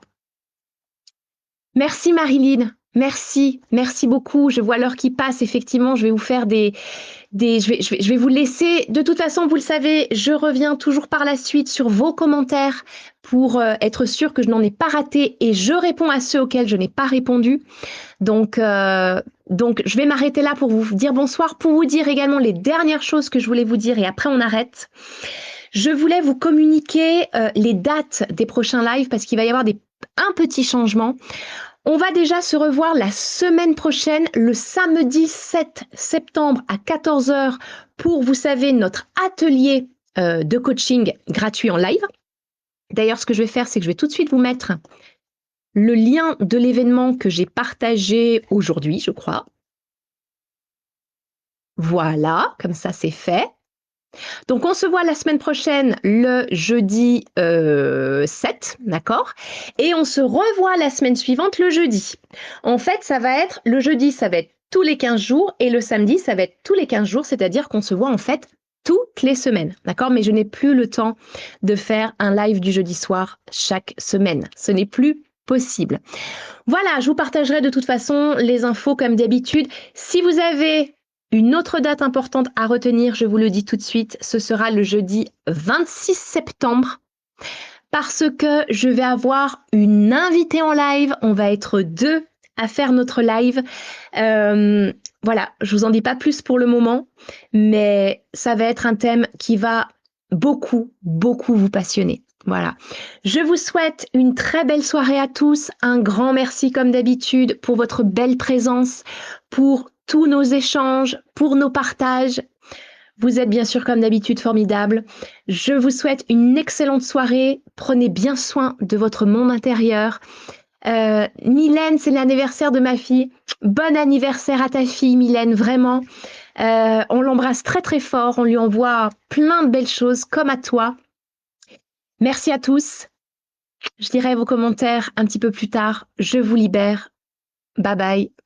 Merci Marilyn, merci beaucoup. Je vois l'heure qui passe, effectivement, je vais vous faire je vais vous laisser. De toute façon, vous le savez, je reviens toujours par la suite sur vos commentaires pour être sûr que je n'en ai pas raté et je réponds à ceux auxquels je n'ai pas répondu. Donc, je vais m'arrêter là pour vous dire bonsoir, pour vous dire également les dernières choses que je voulais vous dire et après on arrête. Je voulais vous communiquer les dates des prochains lives parce qu'il va y avoir un petit changement. On va déjà se revoir la semaine prochaine, le samedi 7 septembre à 14h pour, vous savez, notre atelier de coaching gratuit en live. D'ailleurs, ce que je vais faire, c'est que je vais tout de suite vous mettre le lien de l'événement que j'ai partagé aujourd'hui, je crois. Voilà, comme ça c'est fait. Donc, on se voit la semaine prochaine, le jeudi 7, d'accord? Et on se revoit la semaine suivante, le jeudi. En fait, le jeudi, ça va être tous les 15 jours, et le samedi, ça va être tous les 15 jours, c'est-à-dire qu'on se voit en fait toutes les semaines, d'accord? Mais je n'ai plus le temps de faire un live du jeudi soir chaque semaine. Ce n'est plus possible. Voilà, je vous partagerai de toute façon les infos comme d'habitude. Si vous avez une autre date importante à retenir, je vous le dis tout de suite, ce sera le jeudi 26 septembre parce que je vais avoir une invitée en live. On va être deux à faire notre live. Voilà, je vous en dis pas plus pour le moment, mais ça va être un thème qui va beaucoup, beaucoup vous passionner. Voilà. Je vous souhaite une très belle soirée à tous. Un grand merci comme d'habitude pour votre belle présence, pour tous nos échanges, pour nos partages. Vous êtes bien sûr comme d'habitude formidables. Je vous souhaite une excellente soirée. Prenez bien soin de votre monde intérieur. Mylène, c'est l'anniversaire de ma fille. Bon anniversaire à ta fille, Mylène, vraiment. On l'embrasse très très fort. On lui envoie plein de belles choses, comme à toi. Merci à tous. Je dirai vos commentaires un petit peu plus tard. Je vous libère. Bye bye.